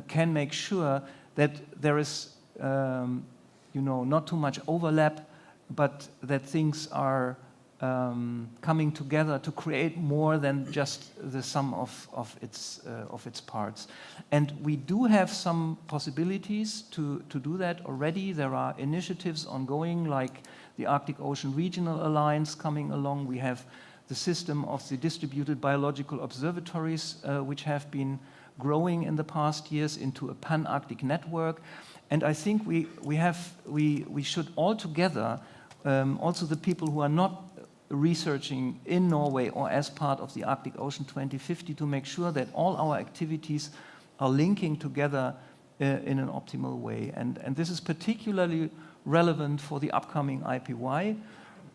can make sure that there is not too much overlap, but that things are coming together to create more than just the sum of its parts. And we do have some possibilities to do that already. There are initiatives ongoing, like the Arctic Ocean Regional Alliance coming along. We have the system of the distributed biological observatories, which have been growing in the past years into a pan-Arctic network. And I think we should all together, also the people who are not researching in Norway or as part of the Arctic Ocean 2050, to make sure that all our activities are linking together in an optimal way. And this is particularly relevant for the upcoming IPY.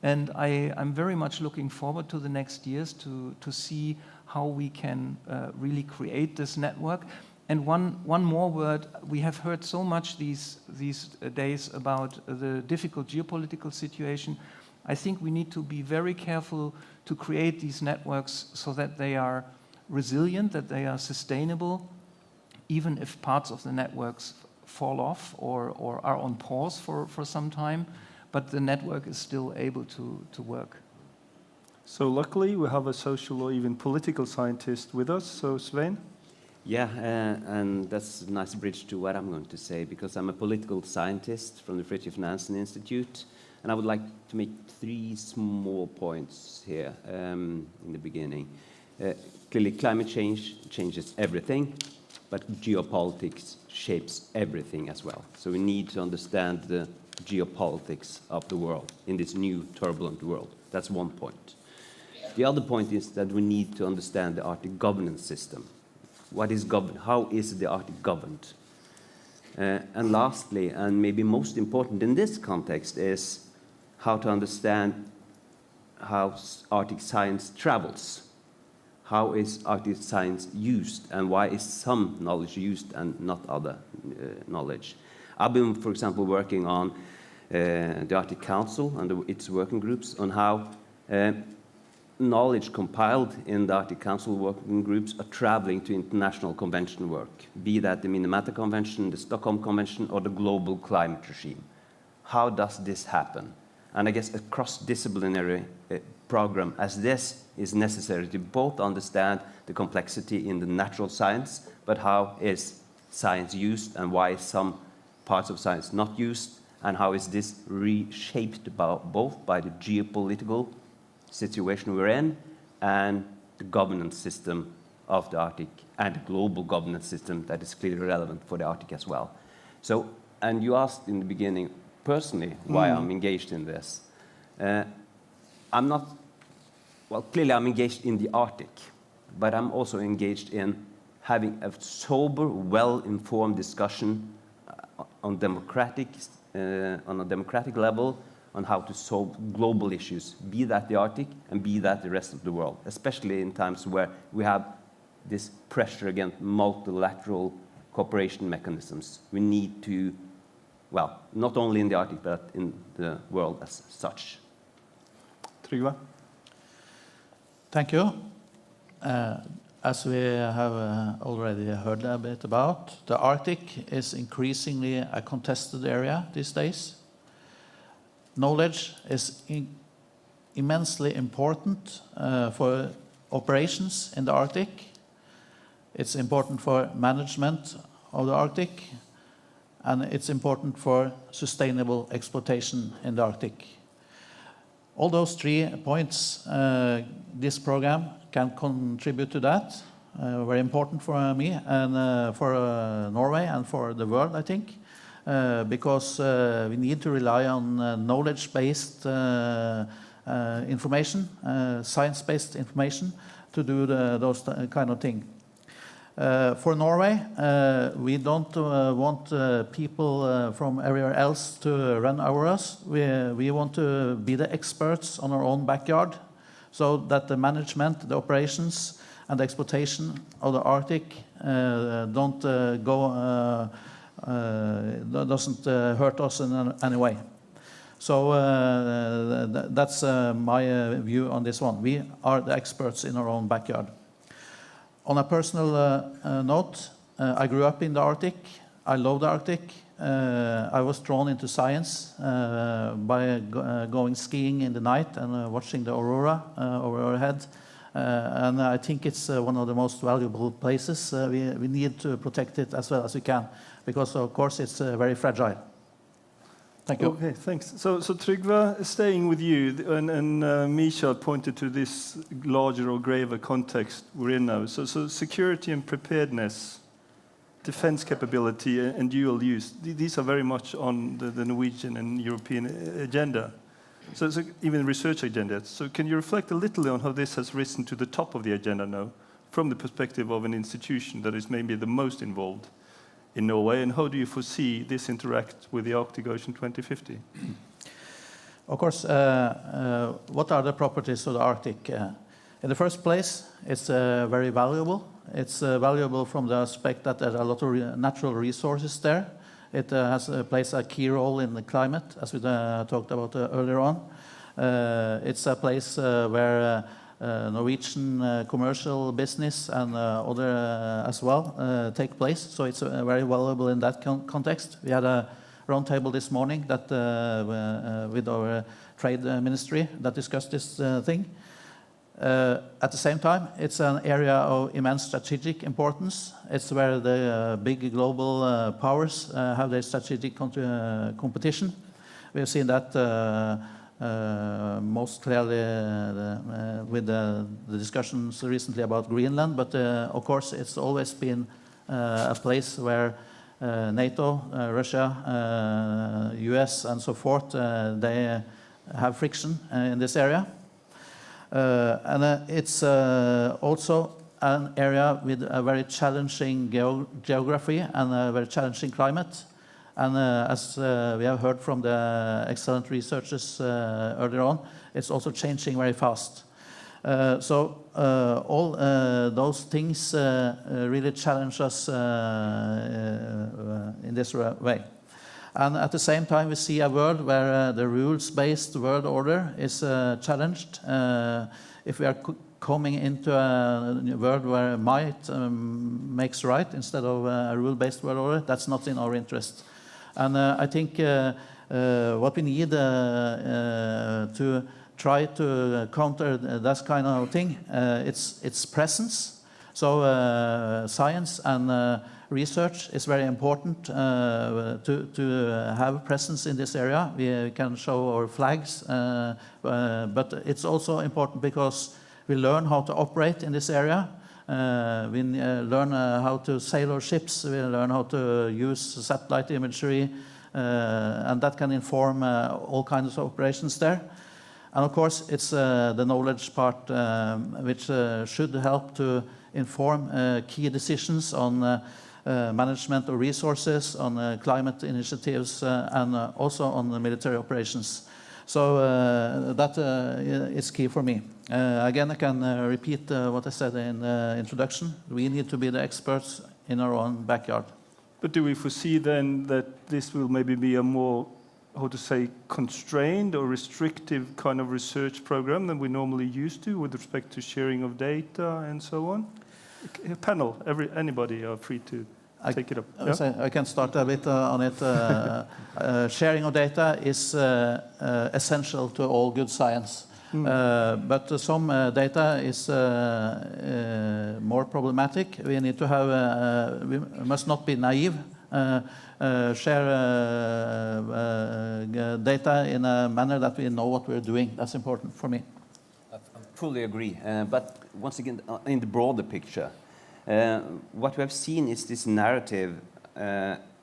And I'm very much looking forward to the next years to see how we can really create this network. And one more word, we have heard so much these days about the difficult geopolitical situation. I think we need to be very careful to create these networks so that they are resilient, that they are sustainable, even if parts of the networks fall off or are on pause for some time, but the network is still able to work. So luckily we have a social or even political scientist with us, so Svein? Yeah, and that's a nice bridge to what I'm going to say, because I'm a political scientist from the Fridtjof Nansen Institute, and I would like to make 3 small points here in the beginning. Clearly, climate change changes everything. but geopolitics shapes everything as well. So we need to understand the geopolitics of the world in this new turbulent world. That's one point. The other point is that we need to understand the Arctic governance system. How is the Arctic governed? And lastly, and maybe most important in this context, is how to understand how Arctic science travels. How is Arctic science used, and why is some knowledge used and not other knowledge? I've been, for example, working on the Arctic Council and its working groups on how knowledge compiled in the Arctic Council working groups are traveling to international convention work, be that the Minamata Convention, the Stockholm Convention, or the Global Climate Regime. How does this happen? And I guess a cross-disciplinary program as this is necessary to both understand the complexity in the natural science, but how is science used and why is some parts of science not used, and how is this reshaped both by the geopolitical situation we're in and the governance system of the Arctic and the global governance system that is clearly relevant for the Arctic as well. So, and you asked in the beginning personally why I'm engaged in this. I'm not, well, clearly I'm engaged in the Arctic, but I'm also engaged in having a sober, well-informed discussion on a democratic level on how to solve global issues, be that the Arctic and be that the rest of the world, especially in times where we have this pressure against multilateral cooperation mechanisms. We need to, well, not only in the Arctic, but in the world as such. Trygve? Thank you. As we have already heard a bit about, the Arctic is increasingly a contested area these days. Knowledge is immensely important for operations in the Arctic. It's important for management of the Arctic, and it's important for sustainable exploitation in the Arctic. All those 3 points, this program can contribute to that. Very important for me and for Norway and for the world, I think, because we need to rely on knowledge-based information, science-based information to do those kind of things. For Norway, we don't want people from everywhere else to run over us. We want to be the experts on our own backyard, so that the management, the operations, and the exploitation of the Arctic doesn't hurt us in any way. So that's my view on this one. We are the experts in our own backyard. On a personal note, I grew up in the Arctic. I love the Arctic. I was drawn into science by going skiing in the night and watching the aurora over our head. And I think it's one of the most valuable places. We need to protect it as well as we can, because of course it's very fragile. Thank you. Okay, thanks. So Trygve, staying with you, and Misha pointed to this larger or graver context we're in now. So security and preparedness, defense capability and dual use, these are very much on the Norwegian and European agenda. So even research agenda. So can you reflect a little on how this has risen to the top of the agenda now, from the perspective of an institution that is maybe the most involved in Norway, and how do you foresee this interact with the Arctic Ocean 2050? Of course, what are the properties of the Arctic? In the first place, it's very valuable. It's valuable from the aspect that there are a lot of natural resources there. It plays a key role in the climate, as we talked about earlier on. It's a place where Norwegian commercial business and other as well take place. So it's very valuable in that context. We had a roundtable this morning that with our trade ministry that discussed this thing. At the same time, it's an area of immense strategic importance. It's where the big global powers have their strategic competition. We've seen that most clearly with the discussions recently about Greenland, but of course it's always been a place where NATO, Russia, US, and so forth, they have friction in this area. And it's also an area with a very challenging geography and a very challenging climate. And as we have heard from the excellent researchers earlier on, it's also changing very fast. So all those things really challenge us in this way. And at the same time, we see a world where the rules-based world order is challenged. If we are coming into a world where might makes right instead of a rule-based world order, that's not in our interest. And I think what we need to try to counter that kind of thing, it's presence. So science and research is very important to have presence in this area. We can show our flags, but it's also important because we learn how to operate in this area. We learn how to sail our ships. We learn how to use satellite imagery, and that can inform all kinds of operations there. And of course, it's the knowledge part which should help to inform key decisions on management of resources, on climate initiatives, and also on the military operations. So that is key for me. Again, I can repeat what I said in the introduction. We need to be the experts in our own backyard. But do we foresee then that this will maybe be a more, how to say, constrained or restrictive kind of research program than we normally used to with respect to sharing of data and so on? Panel, anybody are free to take it up. I can start a bit on it. Sharing of data is essential to all good science. But some data is more problematic. We need to have, we must not be naive. Share data in a manner that we know what we're doing. That's important for me. I fully agree. But once again, in the broader picture, what we have seen is this narrative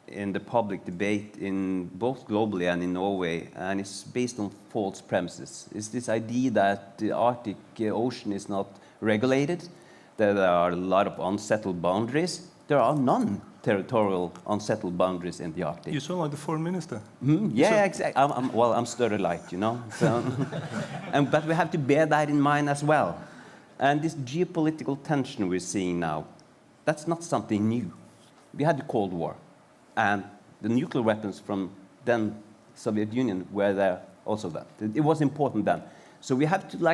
in the public debate in both globally and in Norway, and it's based on false premises. It's this idea that the Arctic Ocean is not regulated, that there are a lot of unsettled boundaries. There are none territorial unsettled boundaries in the Arctic. You sound like the foreign minister. Yeah, exactly. Well, I'm stirred light, you know. So, but we have to bear that in mind as well. And this geopolitical tension we're seeing now, that's not something new. We had the Cold War, and the nuclear weapons from then Soviet Union were there also then. It was important then. So we have to we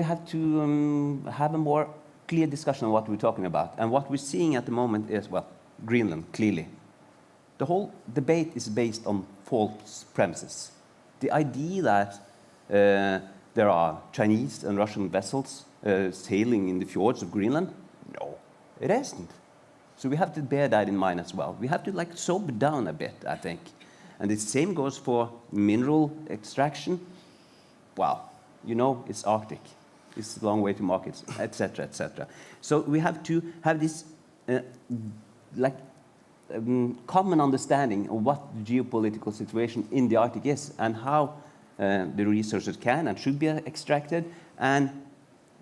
have to have a more clear discussion on what we're talking about. And what we're seeing at the moment is, well, Greenland, clearly. The whole debate is based on false premises. The idea that there are Chinese and Russian vessels sailing in the fjords of Greenland, no, it isn't. So we have to bear that in mind as well. We have to sober down a bit, I think. And the same goes for mineral extraction. Well, you know, it's Arctic. It's a long way to markets, etc., etc. So we have to have this common understanding of what the geopolitical situation in the Arctic is and how the resources can and should be extracted, and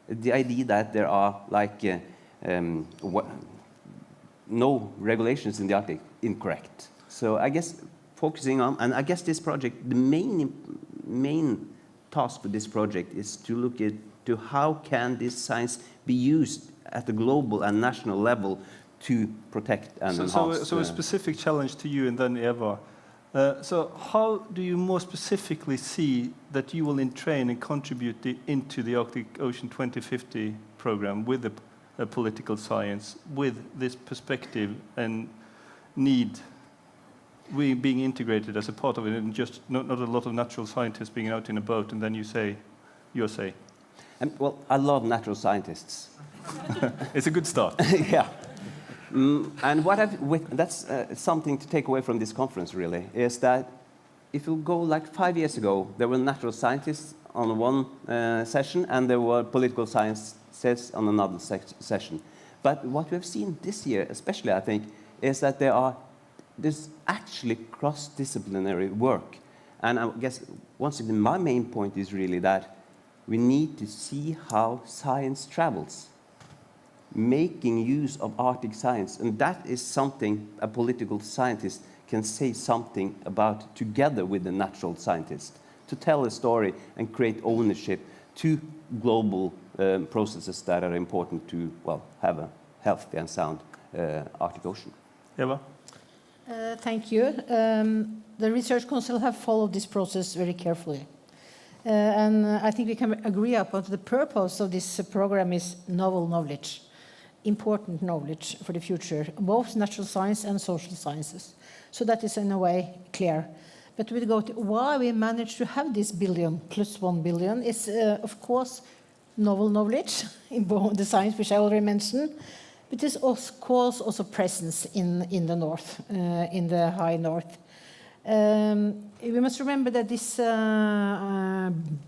the idea that there are no regulations in the Arctic, incorrect. So I guess focusing on, and I guess this project, the main task for this project is to look into how can this science be used at the global and national level to protect and enhance. So a specific challenge to you and then Eva. So how do you more specifically see that you will entrain and contribute into the Arctic Ocean 2050 program with the political science, with this perspective and need we being integrated as a part of it, and just not a lot of natural scientists being out in a boat and then you say your say? Well, I love natural scientists. It's a good start. Yeah. And that's something to take away from this conference, really, is that if you go 5 years ago, there were natural scientists on one session and there were political scientists on another session. But what we've seen this year, especially, I think, is that there's actually cross-disciplinary work. And I guess, once again, my main point is really that we need to see how science travels, making use of Arctic science. And that is something a political scientist can say something about together with the natural scientist, to tell a story and create ownership to global processes that are important to, well, have a healthy and sound Arctic Ocean. Eva? Thank you. The Research Council have followed this process very carefully. And I think we can agree upon the purpose of this program is novel knowledge, important knowledge for the future, both natural science and social sciences. So that is in a way clear. But we go to why we managed to have this billion plus 1 billion is, of course, novel knowledge in both the science, which I already mentioned, but there's of course also presence in the north, in the high north. We must remember that this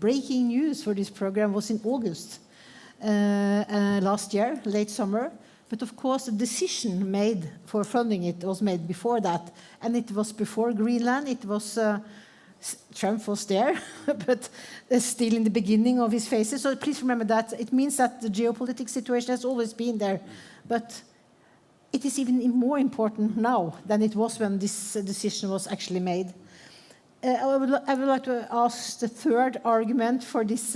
breaking news for this program was in August last year, late summer. But of course, the decision made for funding it was made before that, and it was before Greenland. It was Trump was there, but still in the beginning of his phases. So please remember that. It means that the geopolitical situation has always been there, but it is even more important now than it was when this decision was actually made. I would like to ask the third argument for this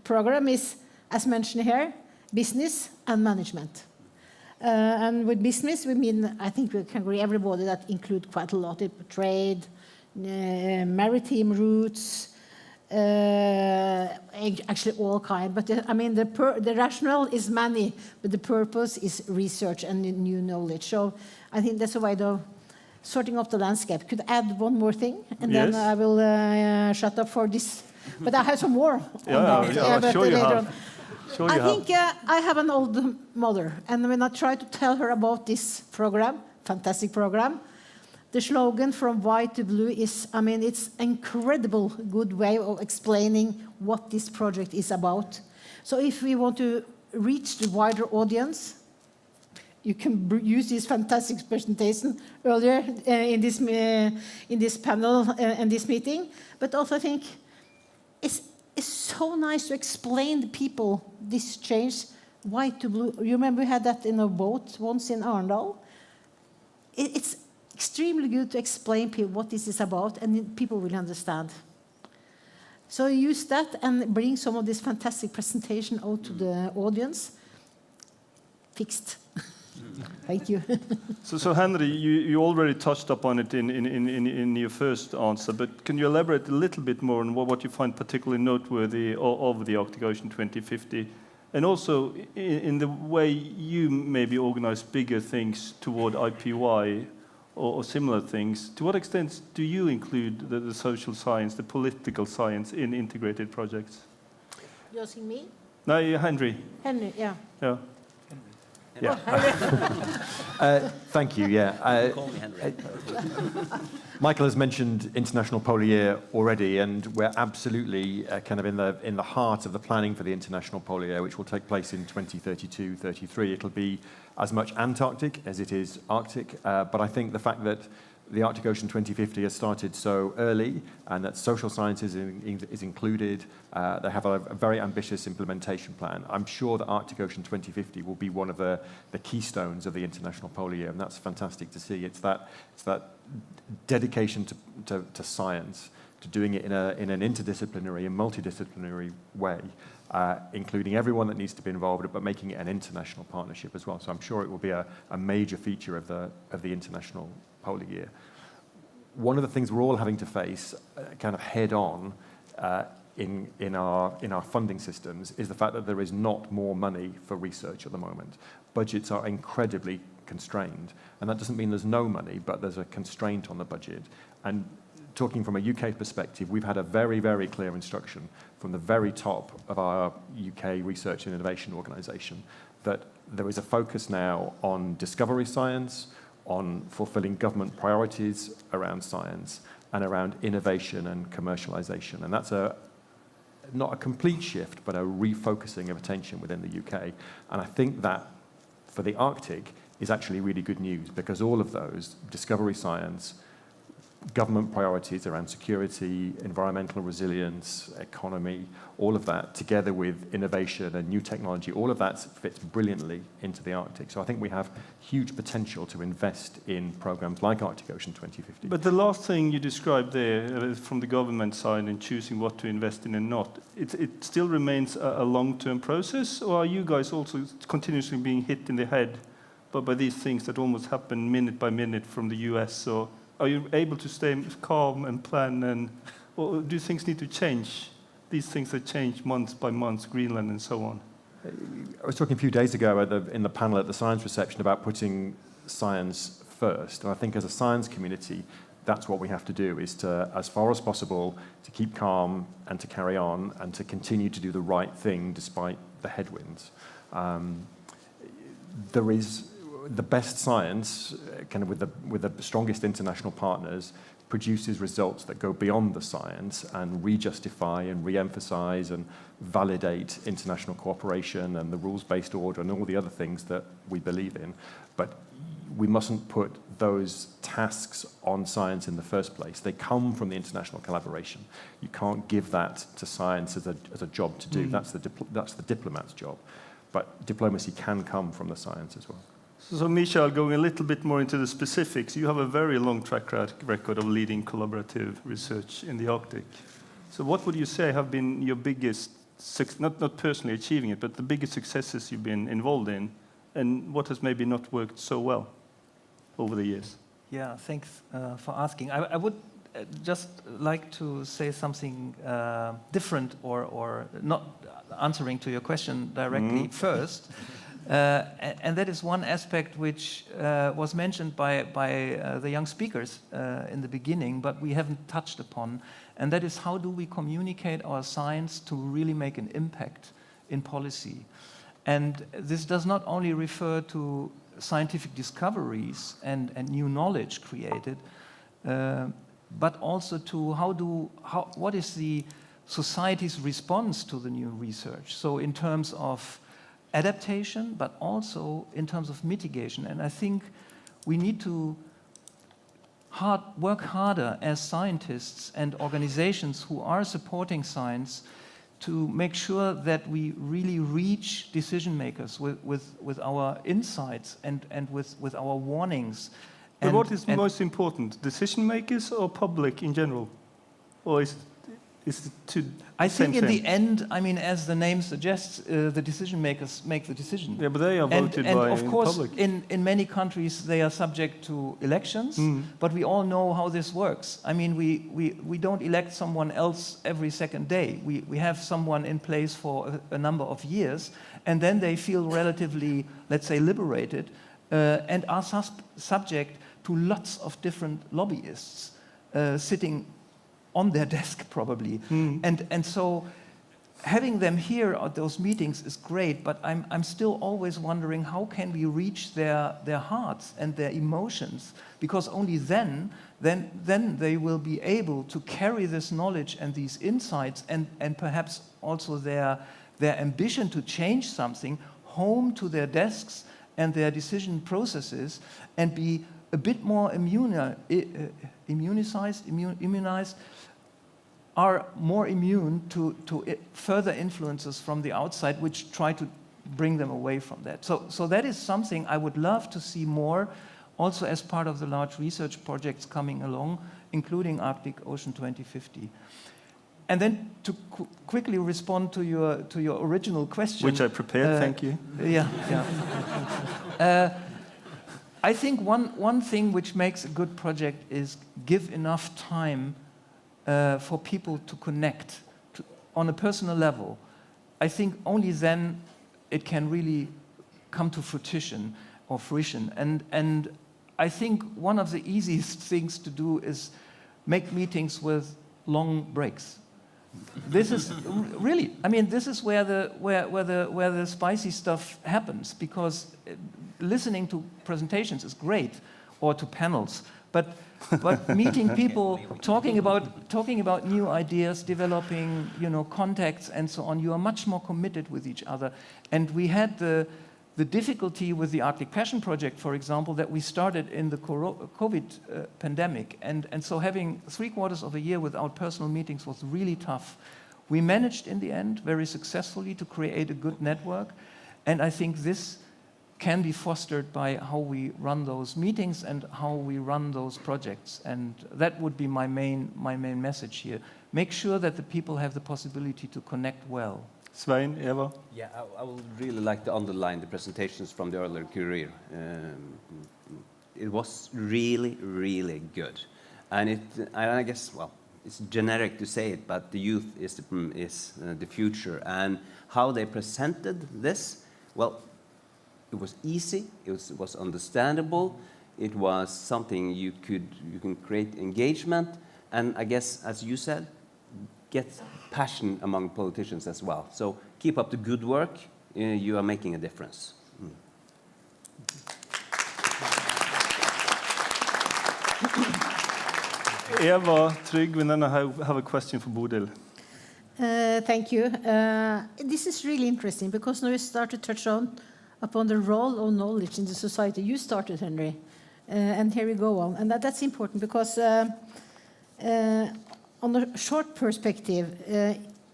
program is, as mentioned here, business and management. And with business, we mean, I think we can agree, everybody that include quite a lot of trade, maritime routes, actually all kind. But I mean, the rationale is many, but the purpose is research and new knowledge. So I think that's a way of sorting of the landscape. Could I add one more thing, and yes. then I will shut up for this. But I have some more. I'm sure you have. I think I have an old mother, and when I try to tell her about this program, fantastic program, the slogan from white to blue is, I mean, it's an incredible good way of explaining what this project is about. So if we want to reach the wider audience, you can use this fantastic presentation earlier in this panel and this meeting, but also I think it's so nice to explain to people this change, white to blue. You remember we had that in a boat once in Arendal? It's extremely good to explain people what this is about, and people will understand. So use that and bring some of this fantastic presentation out to the audience. Fixed. Thank you. So Henry, you already touched upon it in your first answer, but can you elaborate a little bit more on what you find particularly noteworthy of the Arctic Ocean 2050, and also in the way you maybe organize bigger things toward IPY or similar things? To what extent do you include the social science, the political science in integrated projects? You asking me? No, Henry. Henry, yeah. Yeah. Yeah. Thank you. Yeah. Call me Henry. Michael has mentioned International Polar Year already, and we're absolutely kind of in the heart of the planning for the International Polar Year, which will take place in 2032-33. It'll be as much Antarctic as it is Arctic, but I think the fact that the Arctic Ocean 2050 has started so early, and that social sciences is included. They have a very ambitious implementation plan. I'm sure that Arctic Ocean 2050 will be one of the keystones of the International Polar Year, and that's fantastic to see. It's that dedication to science, to doing it in an interdisciplinary and multidisciplinary way, including everyone that needs to be involved, but making it an international partnership as well. So I'm sure it will be a major feature of the International Polar Year. One of the things we're all having to face kind of head on in our funding systems is the fact that there is not more money for research at the moment. Budgets are incredibly constrained, and that doesn't mean there's no money, but there's a constraint on the budget. And talking from a UK perspective, we've had a very, very clear instruction from the very top of our UK Research and Innovation Organisation that there is a focus now on discovery science, on fulfilling government priorities around science and around innovation and commercialization. And that's not a complete shift, but a refocusing of attention within the UK. And I think that for the Arctic is actually really good news, because all of those, discovery science, government priorities around security, environmental resilience, economy, all of that, together with innovation and new technology, all of that fits brilliantly into the Arctic. So I think we have huge potential to invest in programs like Arctic Ocean 2050. But the last thing you described there from the government side and choosing what to invest in and not, it still remains a long-term process, or are you guys also continuously being hit in the head by these things that almost happen minute by minute from the US? Or are you able to stay calm and plan, or do things need to change? These things that change month by month, Greenland and so on. I was talking a few days ago in the panel at the science reception about putting science first. And I think as a science community, that's what we have to do, is to, as far as possible, to keep calm and to carry on and to continue to do the right thing despite the headwinds. There is the best science, kind of with the strongest international partners, produces results that go beyond the science and re-justify and re-emphasize and validate international cooperation and the rules-based order and all the other things that we believe in. But we mustn't put those tasks on science in the first place. They come from the international collaboration. You can't give that to science as a job to do. That's the diplomat's job. But diplomacy can come from the science as well. So, Michael, going a little bit more into the specifics, you have a very long track record of leading collaborative research in the Arctic. So what would you say have been your biggest, not personally achieving it, but the biggest successes you've been involved in, and what has maybe not worked so well over the years? Yeah, thanks for asking. I would just like to say something different, or not answering to your question directly first. And that is one aspect which was mentioned by the young speakers in the beginning, but we haven't touched upon, and that is how do we communicate our science to really make an impact in policy. And this does not only refer to scientific discoveries and new knowledge created, but also to what is the society's response to the new research. So in terms of adaptation, but also in terms of mitigation. And I think we need to work harder as scientists and organizations who are supporting science to make sure that we really reach decision makers with our insights and with our warnings. But what is most important, decision makers or public in general? Or is it two? I think in the end, I mean, as the name suggests, the decision makers make the decision. Yeah, but they are voted by and of course, public. in many countries, they are subject to elections, but we all know how this works. I mean, we don't elect someone else every second day. We have someone in place for a number of years, and then they feel relatively, let's say, liberated, and are subject to lots of different lobbyists sitting on their desk probably. And so having them here at those meetings is great, but I'm still always wondering how can we reach their hearts and their emotions, because only then they will be able to carry this knowledge and these insights and perhaps also their ambition to change something home to their desks and their decision processes and be a bit more immunized, are more immune to further influences from the outside which try to bring them away from that. So that is something I would love to see more, also as part of the large research projects coming along, including Arctic Ocean 2050. And then to quickly respond to your original question, which I prepared, thank you. Yeah. I think one thing which makes a good project is give enough time for people to connect on a personal level. I think only then it can really come to fruition. And I think one of the easiest things to do is make meetings with long breaks. This is really, I mean, this is where the spicy stuff happens, because listening to presentations is great, or to panels, but meeting people, talking about new ideas, developing, contacts and so on, you are much more committed with each other. And we had the The difficulty with the Arctic Passion Project, for example, that we started in the COVID pandemic, and so having 3/4 of a year without personal meetings was really tough. We managed in the end very successfully to create a good network, and I think this can be fostered by how we run those meetings and how we run those projects. And that would be my main message here. Make sure that the people have the possibility to connect well. Svein, Eva? Yeah, I would really like to underline the presentations from the earlier career. It was really, really good. And I guess, well, it's generic to say it, but the youth is the future. And how they presented this, well, it was easy, it was understandable, it was something you can create engagement, and I guess, as you said, get passion among politicians as well. So keep up the good work, you are making a difference. Eva, Trygve, and then I have a question for Bodil. Thank you. This is really interesting because now we start to touch upon the role of knowledge in the society. You started, Henry, and here we go on. And that's important because on a short perspective,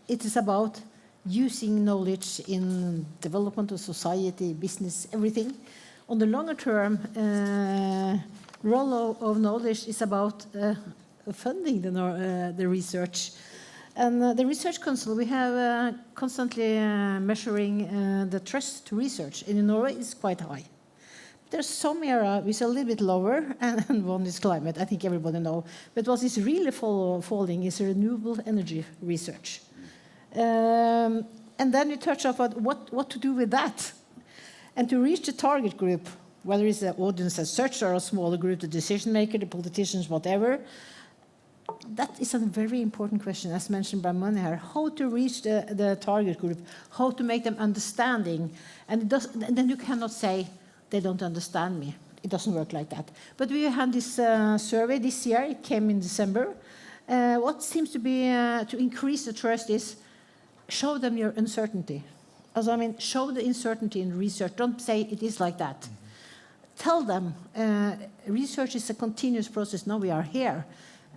it is about using knowledge in development of society, business, everything. On the longer term, role of knowledge is about funding the research. And the Research Council, we have constantly measuring the trust to research. And in Norway, it's quite high. There's some area which is a little bit lower, and one is climate. I think everybody knows. But what is really falling is renewable energy research. And then we touch upon what to do with that. And to reach the target group, whether it's the audience as such or a smaller group, the decision maker, the politicians, whatever, that is a very important question, as mentioned by Monier. How to reach the target group, how to make them understanding. And then you cannot say, they don't understand me. It doesn't work like that. But we had this survey this year. It came in December. What seems to be to increase the trust is show them your uncertainty. I mean, show the uncertainty in research. Don't say it is like that. Tell them research is a continuous process. Now we are here.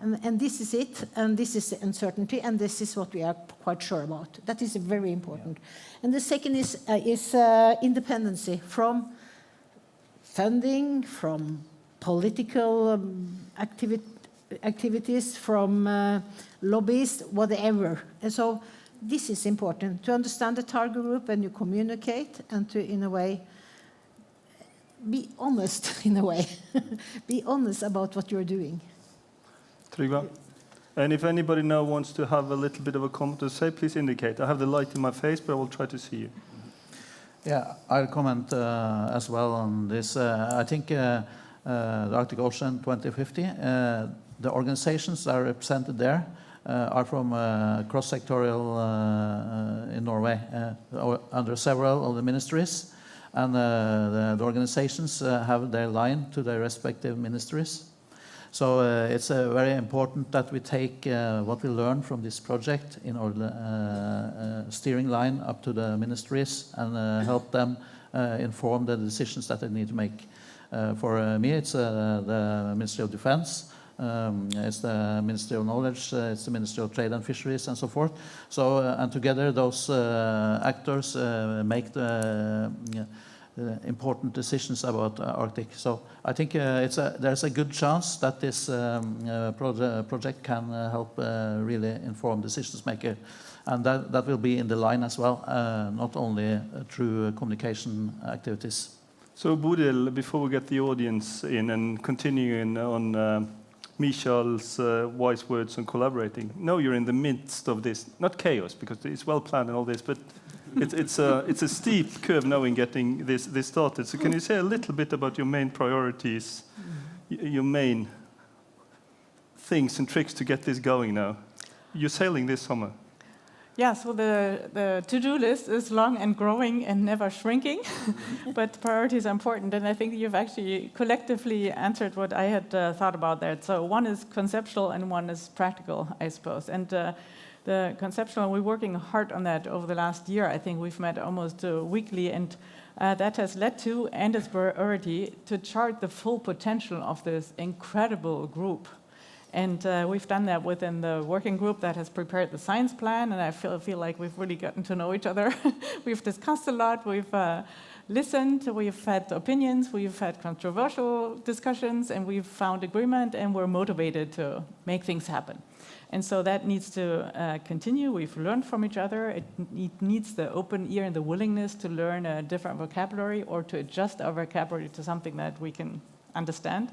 And this is it, and this is the uncertainty, and this is what we are quite sure about. That is very important. Yeah. And the second is independency from funding, from political activities, from lobbyists, whatever. And so this is important, to understand the target group and you communicate and to, in a way, be honest, in a way. Be honest about what you're doing. Trygve? And if anybody now wants to have a little bit of a comment to say, please indicate. I have the light in my face, but I will try to see you. Yeah, I'll comment as well on this. I think the Arctic Ocean 2050, the organizations that are represented there are from cross-sectorial in Norway under several of the ministries. And the organizations have their line to their respective ministries. So it's very important that we take what we learn from this project in our steering line up to the ministries and help them inform the decisions that they need to make. For me, it's the Ministry of Defense, it's the Ministry of Knowledge, it's the Ministry of Trade and Fisheries, and so forth. So, and together those actors make the important decisions about Arctic. So I think there's a good chance that this project can help really inform decisions maker, and that will be in the line as well, not only through communication activities. So Bodil, before we get the audience in and continuing on Michal's wise words on collaborating, no, you're in the midst of this, not chaos, because it's well planned and all this, but it's a steep curve now in getting this started. So can you say a little bit about your main priorities, your main things and tricks to get this going now? You're sailing this summer. Yeah, so the to-do list is long and growing and never shrinking, but priorities are important, and I think you've actually collectively answered what I had thought about that. So one is conceptual and one is practical, I suppose. And the conceptual, we're working hard on that over the last year. I think we've met almost weekly, and that has led to and is priority to chart the full potential of this incredible group. And we've done that within the working group that has prepared the science plan, and I feel like we've really gotten to know each other. We've discussed a lot, we've listened, we've had opinions, we've had controversial discussions, and we've found agreement, and we're motivated to make things happen. And so that needs to continue. We've learned from each other. It needs the open ear and the willingness to learn a different vocabulary or to adjust our vocabulary to something that we can understand.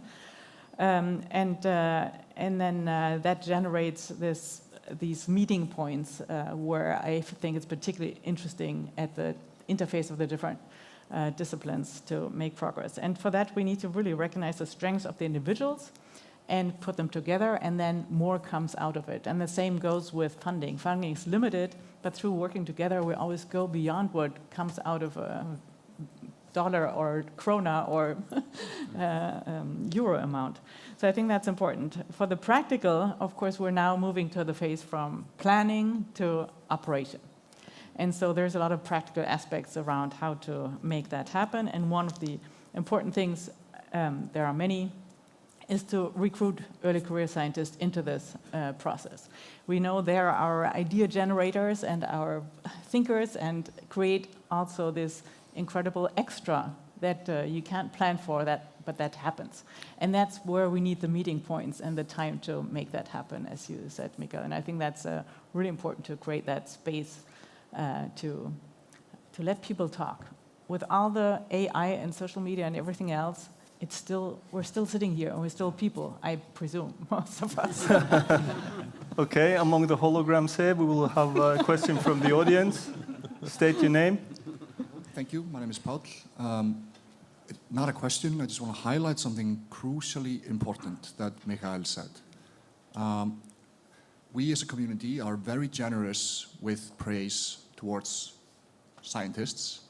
And then that generates these meeting points where I think it's particularly interesting at the interface of the different disciplines to make progress. And for that, we need to really recognize the strengths of the individuals and put them together, and then more comes out of it. And the same goes with funding. Funding is limited, but through working together, we always go beyond what comes out of a dollar or krona or euro amount. So I think that's important. For the practical, of course, we're now moving to the phase from planning to operation. And so there's a lot of practical aspects around how to make that happen. And one of the important things, there are many, is to recruit early career scientists into this process. We know they're our idea generators and our thinkers, and create also this incredible extra that you can't plan for, but that happens. And that's where we need the meeting points and the time to make that happen, as you said, Mika. And I think that's really important to create that space to let people talk. With all the AI and social media and everything else, we're still sitting here, and we're still people, I presume, most of us. Okay, among the holograms here, we will have a question from the audience. State your name. Thank you. My name is Paul. Not a question. I just want to highlight something crucially important that Mikael said. We as a community are very generous with praise towards scientists,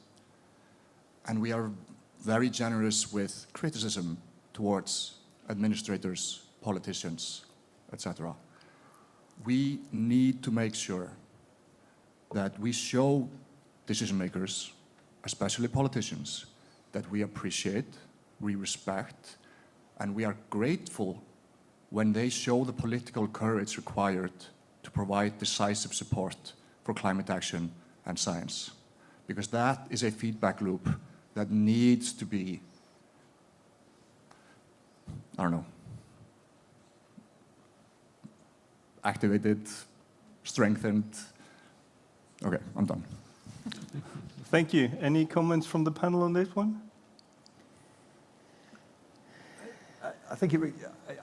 and we are very generous with criticism towards administrators, politicians, etc. We need to make sure that we show decision makers, especially politicians, that we appreciate, we respect, and we are grateful when they show the political courage required to provide decisive support for climate action and science. Because that is a feedback loop that needs to be, activated, strengthened. Okay, I'm done. Thank you. Any comments from the panel on this one? I think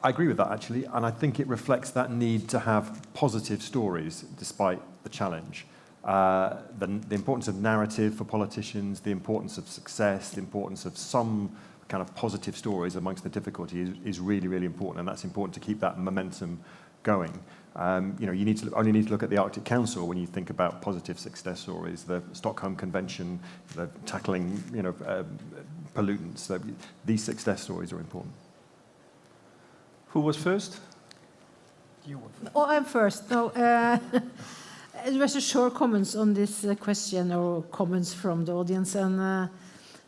I agree with that, actually, and I think it reflects that need to have positive stories despite the challenge. The importance of narrative for politicians, the importance of success, the importance of some kind of positive stories amongst the difficulty is really, really important, and that's important to keep that momentum going. You only need to look at the Arctic Council when you think about positive success stories, the Stockholm Convention, the tackling pollutants. These success stories are important. Who was first? You. Oh, I'm first. No, just a short comments on this question or comments from the audience. And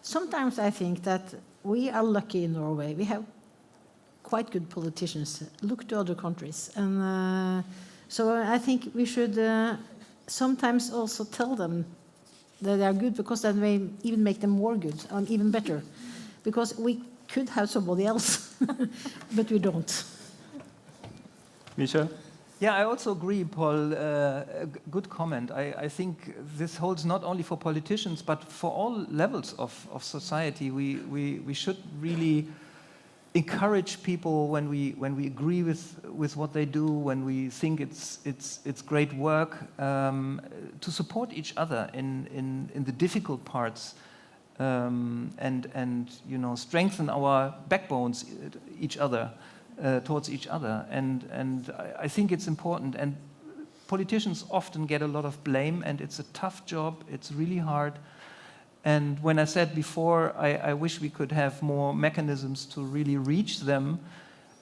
sometimes I think that we are lucky in Norway. We have quite good politicians. Look to other countries. And so I think we should sometimes also tell them that they are good, because that may even make them more good and even better. Because we could have somebody else, but we don't. Michel? Yeah, I also agree, Paul. Good comment. I think this holds not only for politicians, but for all levels of society. We should really encourage people when we agree with what they do, when we think it's great work, to support each other in the difficult parts, and strengthen our backbones towards each other. And I think it's important. And politicians often get a lot of blame, and it's a tough job. It's really hard. And when I said before, I wish we could have more mechanisms to really reach them,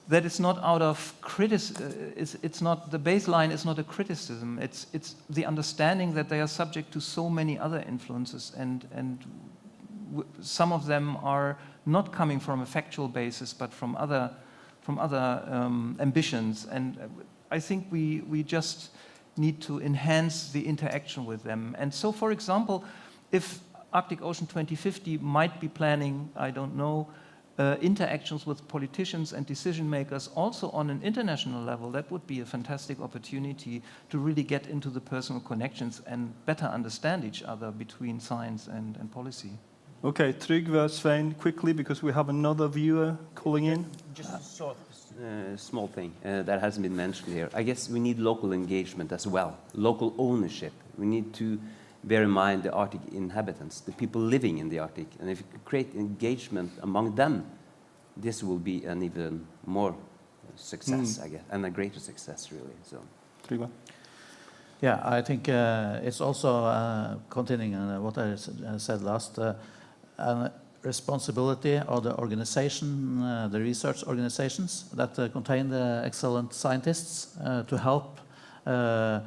that it's not out of criticism. It's not, the baseline is not a criticism. It's the understanding that they are subject to so many other influences, and some of them are not coming from a factual basis, but from other ambitions. And I think we just need to enhance the interaction with them. And so, for example, if Arctic Ocean 2050 might be planning, I don't know, interactions with politicians and decision makers also on an international level, that would be a fantastic opportunity to really get into the personal connections and better understand each other between science and policy. Okay, Trygve, Svein, quickly, because we have another viewer calling in. Just a short small thing that hasn't been mentioned here. I guess we need local engagement as well, local ownership. We need to bear in mind the Arctic inhabitants, the people living in the Arctic. And if you create engagement among them, this will be an even more success, I guess, and a greater success, really. So, Trygve? Yeah, I think it's also continuing on what I said last, a responsibility of the organization, the research organizations that contain the excellent scientists to help the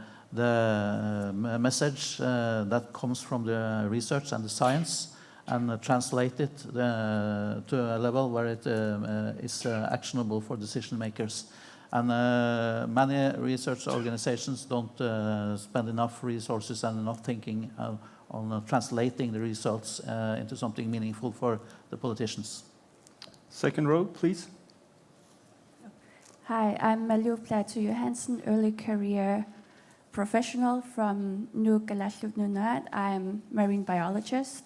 message that comes from the research and the science and translate it to a level where it is actionable for decision makers. And many research organizations don't spend enough resources and enough thinking on translating the results into something meaningful for the politicians. Second row, please. Hi, I'm Malu Plato Johansen, early career professional from Nuuk Galaslup Nunat. I'm marine biologist.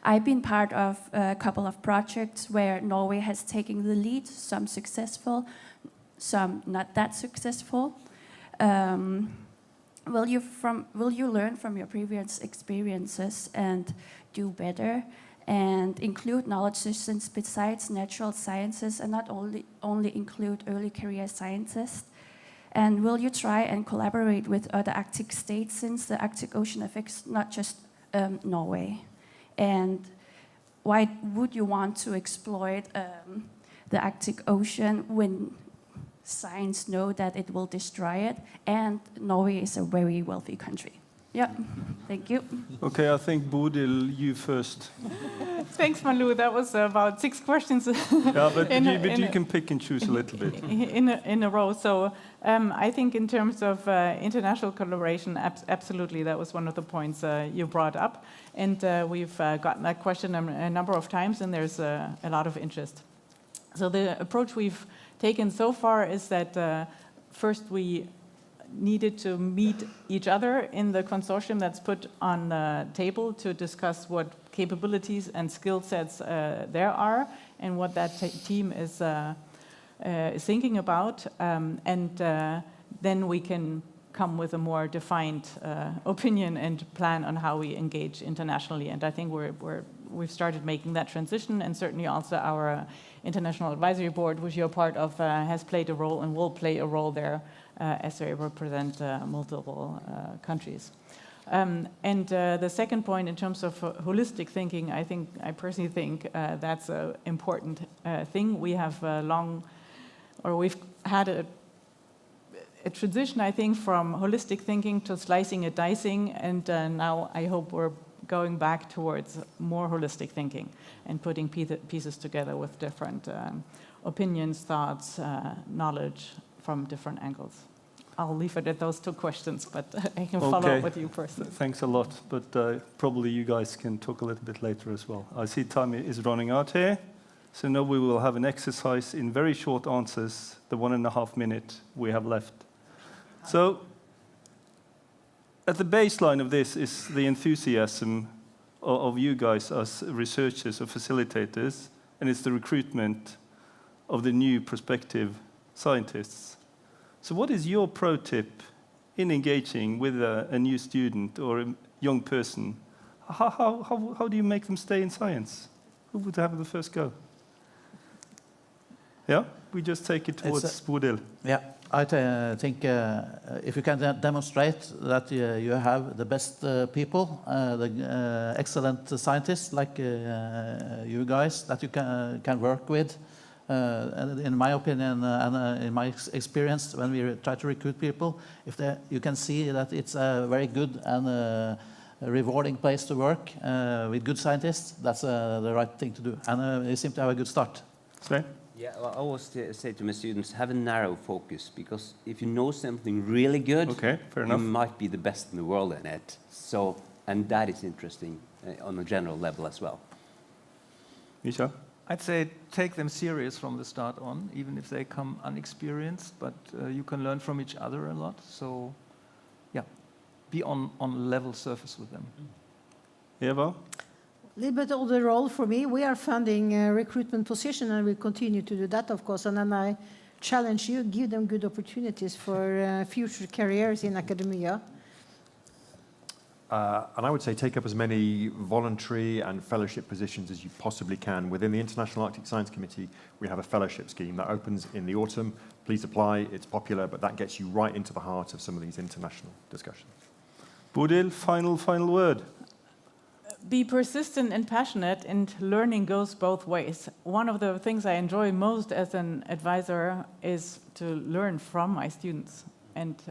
I've been part of a couple of projects where Norway has taken the lead, some successful, some not that successful. Will you learn from your previous experiences and do better and include knowledge systems besides natural sciences and not only include early career scientists? And will you try and collaborate with other Arctic states since the Arctic Ocean affects not just Norway? And why would you want to exploit the Arctic Ocean when science know that it will destroy it, and Norway is a very wealthy country? Yeah, thank you. Okay, I think Bodil, you first. Thanks, Malu. That was about 6 questions. Yeah, but you can pick and choose a little bit. In a row. So I think in terms of international collaboration, absolutely, that was one of the points you brought up. And we've gotten that question a number of times, and there's a lot of interest. So the approach we've taken so far is that first we needed to meet each other in the consortium that's put on the table to discuss what capabilities and skill sets there are and what that team is thinking about. And then we can come with a more defined opinion and plan on how we engage internationally. And I think we've started making that transition, and certainly also our International Advisory Board, which you're part of, has played a role and will play a role there as they represent multiple countries. And the second point, in terms of holistic thinking, I personally think that's an important thing. We have we've had a transition, I think, from holistic thinking to slicing and dicing, and now I hope we're going back towards more holistic thinking and putting pieces together with different opinions, thoughts, knowledge from different angles. I'll leave it at those 2 questions, but I can follow up with you personally. Thanks a lot, but probably you guys can talk a little bit later as well. I see time is running out here, so now we will have an exercise in very short answers, the 1.5 minute we have left. So, at the baseline of this is the enthusiasm of you guys as researchers or facilitators, and it's the recruitment of the new prospective scientists. So what is your pro tip in engaging with a new student or a young person? How do you make them stay in science? Who would have the first go? Yeah, we just take it towards Bodil. Yeah, I think if you can demonstrate that you have the best people, the excellent scientists like you guys that you can work with, in my opinion and in my experience, when we try to recruit people, you can see that it's a very good and rewarding place to work with good scientists, that's the right thing to do. And they seem to have a good start. Svein? Yeah, well, I always say to my students, have a narrow focus, because if you know something really good, Okay, fair you enough. might be the best in the world in it. So, and that is interesting on a general level as well. Misha? I'd say take them serious from the start on, even if they come unexperienced, but you can learn from each other a lot. So, yeah, be on level surface with them. Eva? A little bit of the role for me. We are funding recruitment position, and we continue to do that, of course. And then I challenge you, give them good opportunities for future careers in academia. And I would say take up as many voluntary and fellowship positions as you possibly can. Within the International Arctic Science Committee, we have a fellowship scheme that opens in the autumn. Please apply, it's popular, but that gets you right into the heart of some of these international discussions. Bodil, final word. Be persistent and passionate, and learning goes both ways. One of the things I enjoy most as an advisor is to learn from my students, and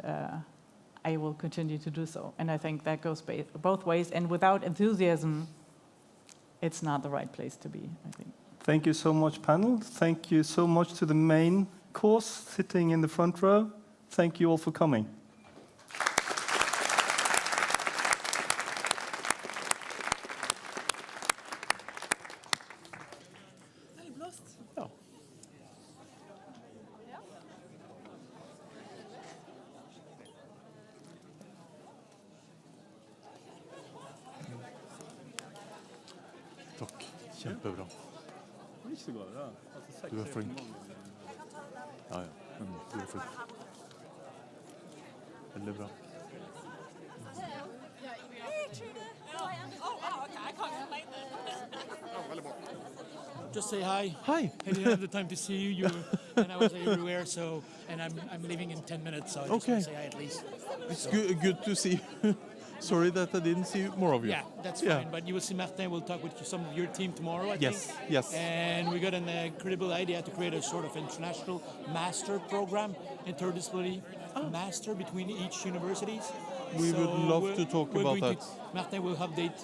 I will continue to do so. And I think that goes both ways, and without enthusiasm, it's not the right place to be, I think. Thank you so much, panel. Thank you so much to the main course sitting in the front row. Thank you all for coming. Takk. Kjempebra. Du er flink. Ja, ja. Men du er flink. Veldig bra. Just say hi. Hi. I didn't have the time to see you. And I was everywhere. So, and I'm leaving in 10 minutes. So I just want to say hi at least. It's good to see you. Sorry that I didn't see more of you. Yeah, that's fine. But you will see Martin. We'll talk with some of your team tomorrow, I think. Yes. And we got an incredible idea to create a sort of international master program, interdisciplinary master between each universities. We would love to talk about that. Martin will update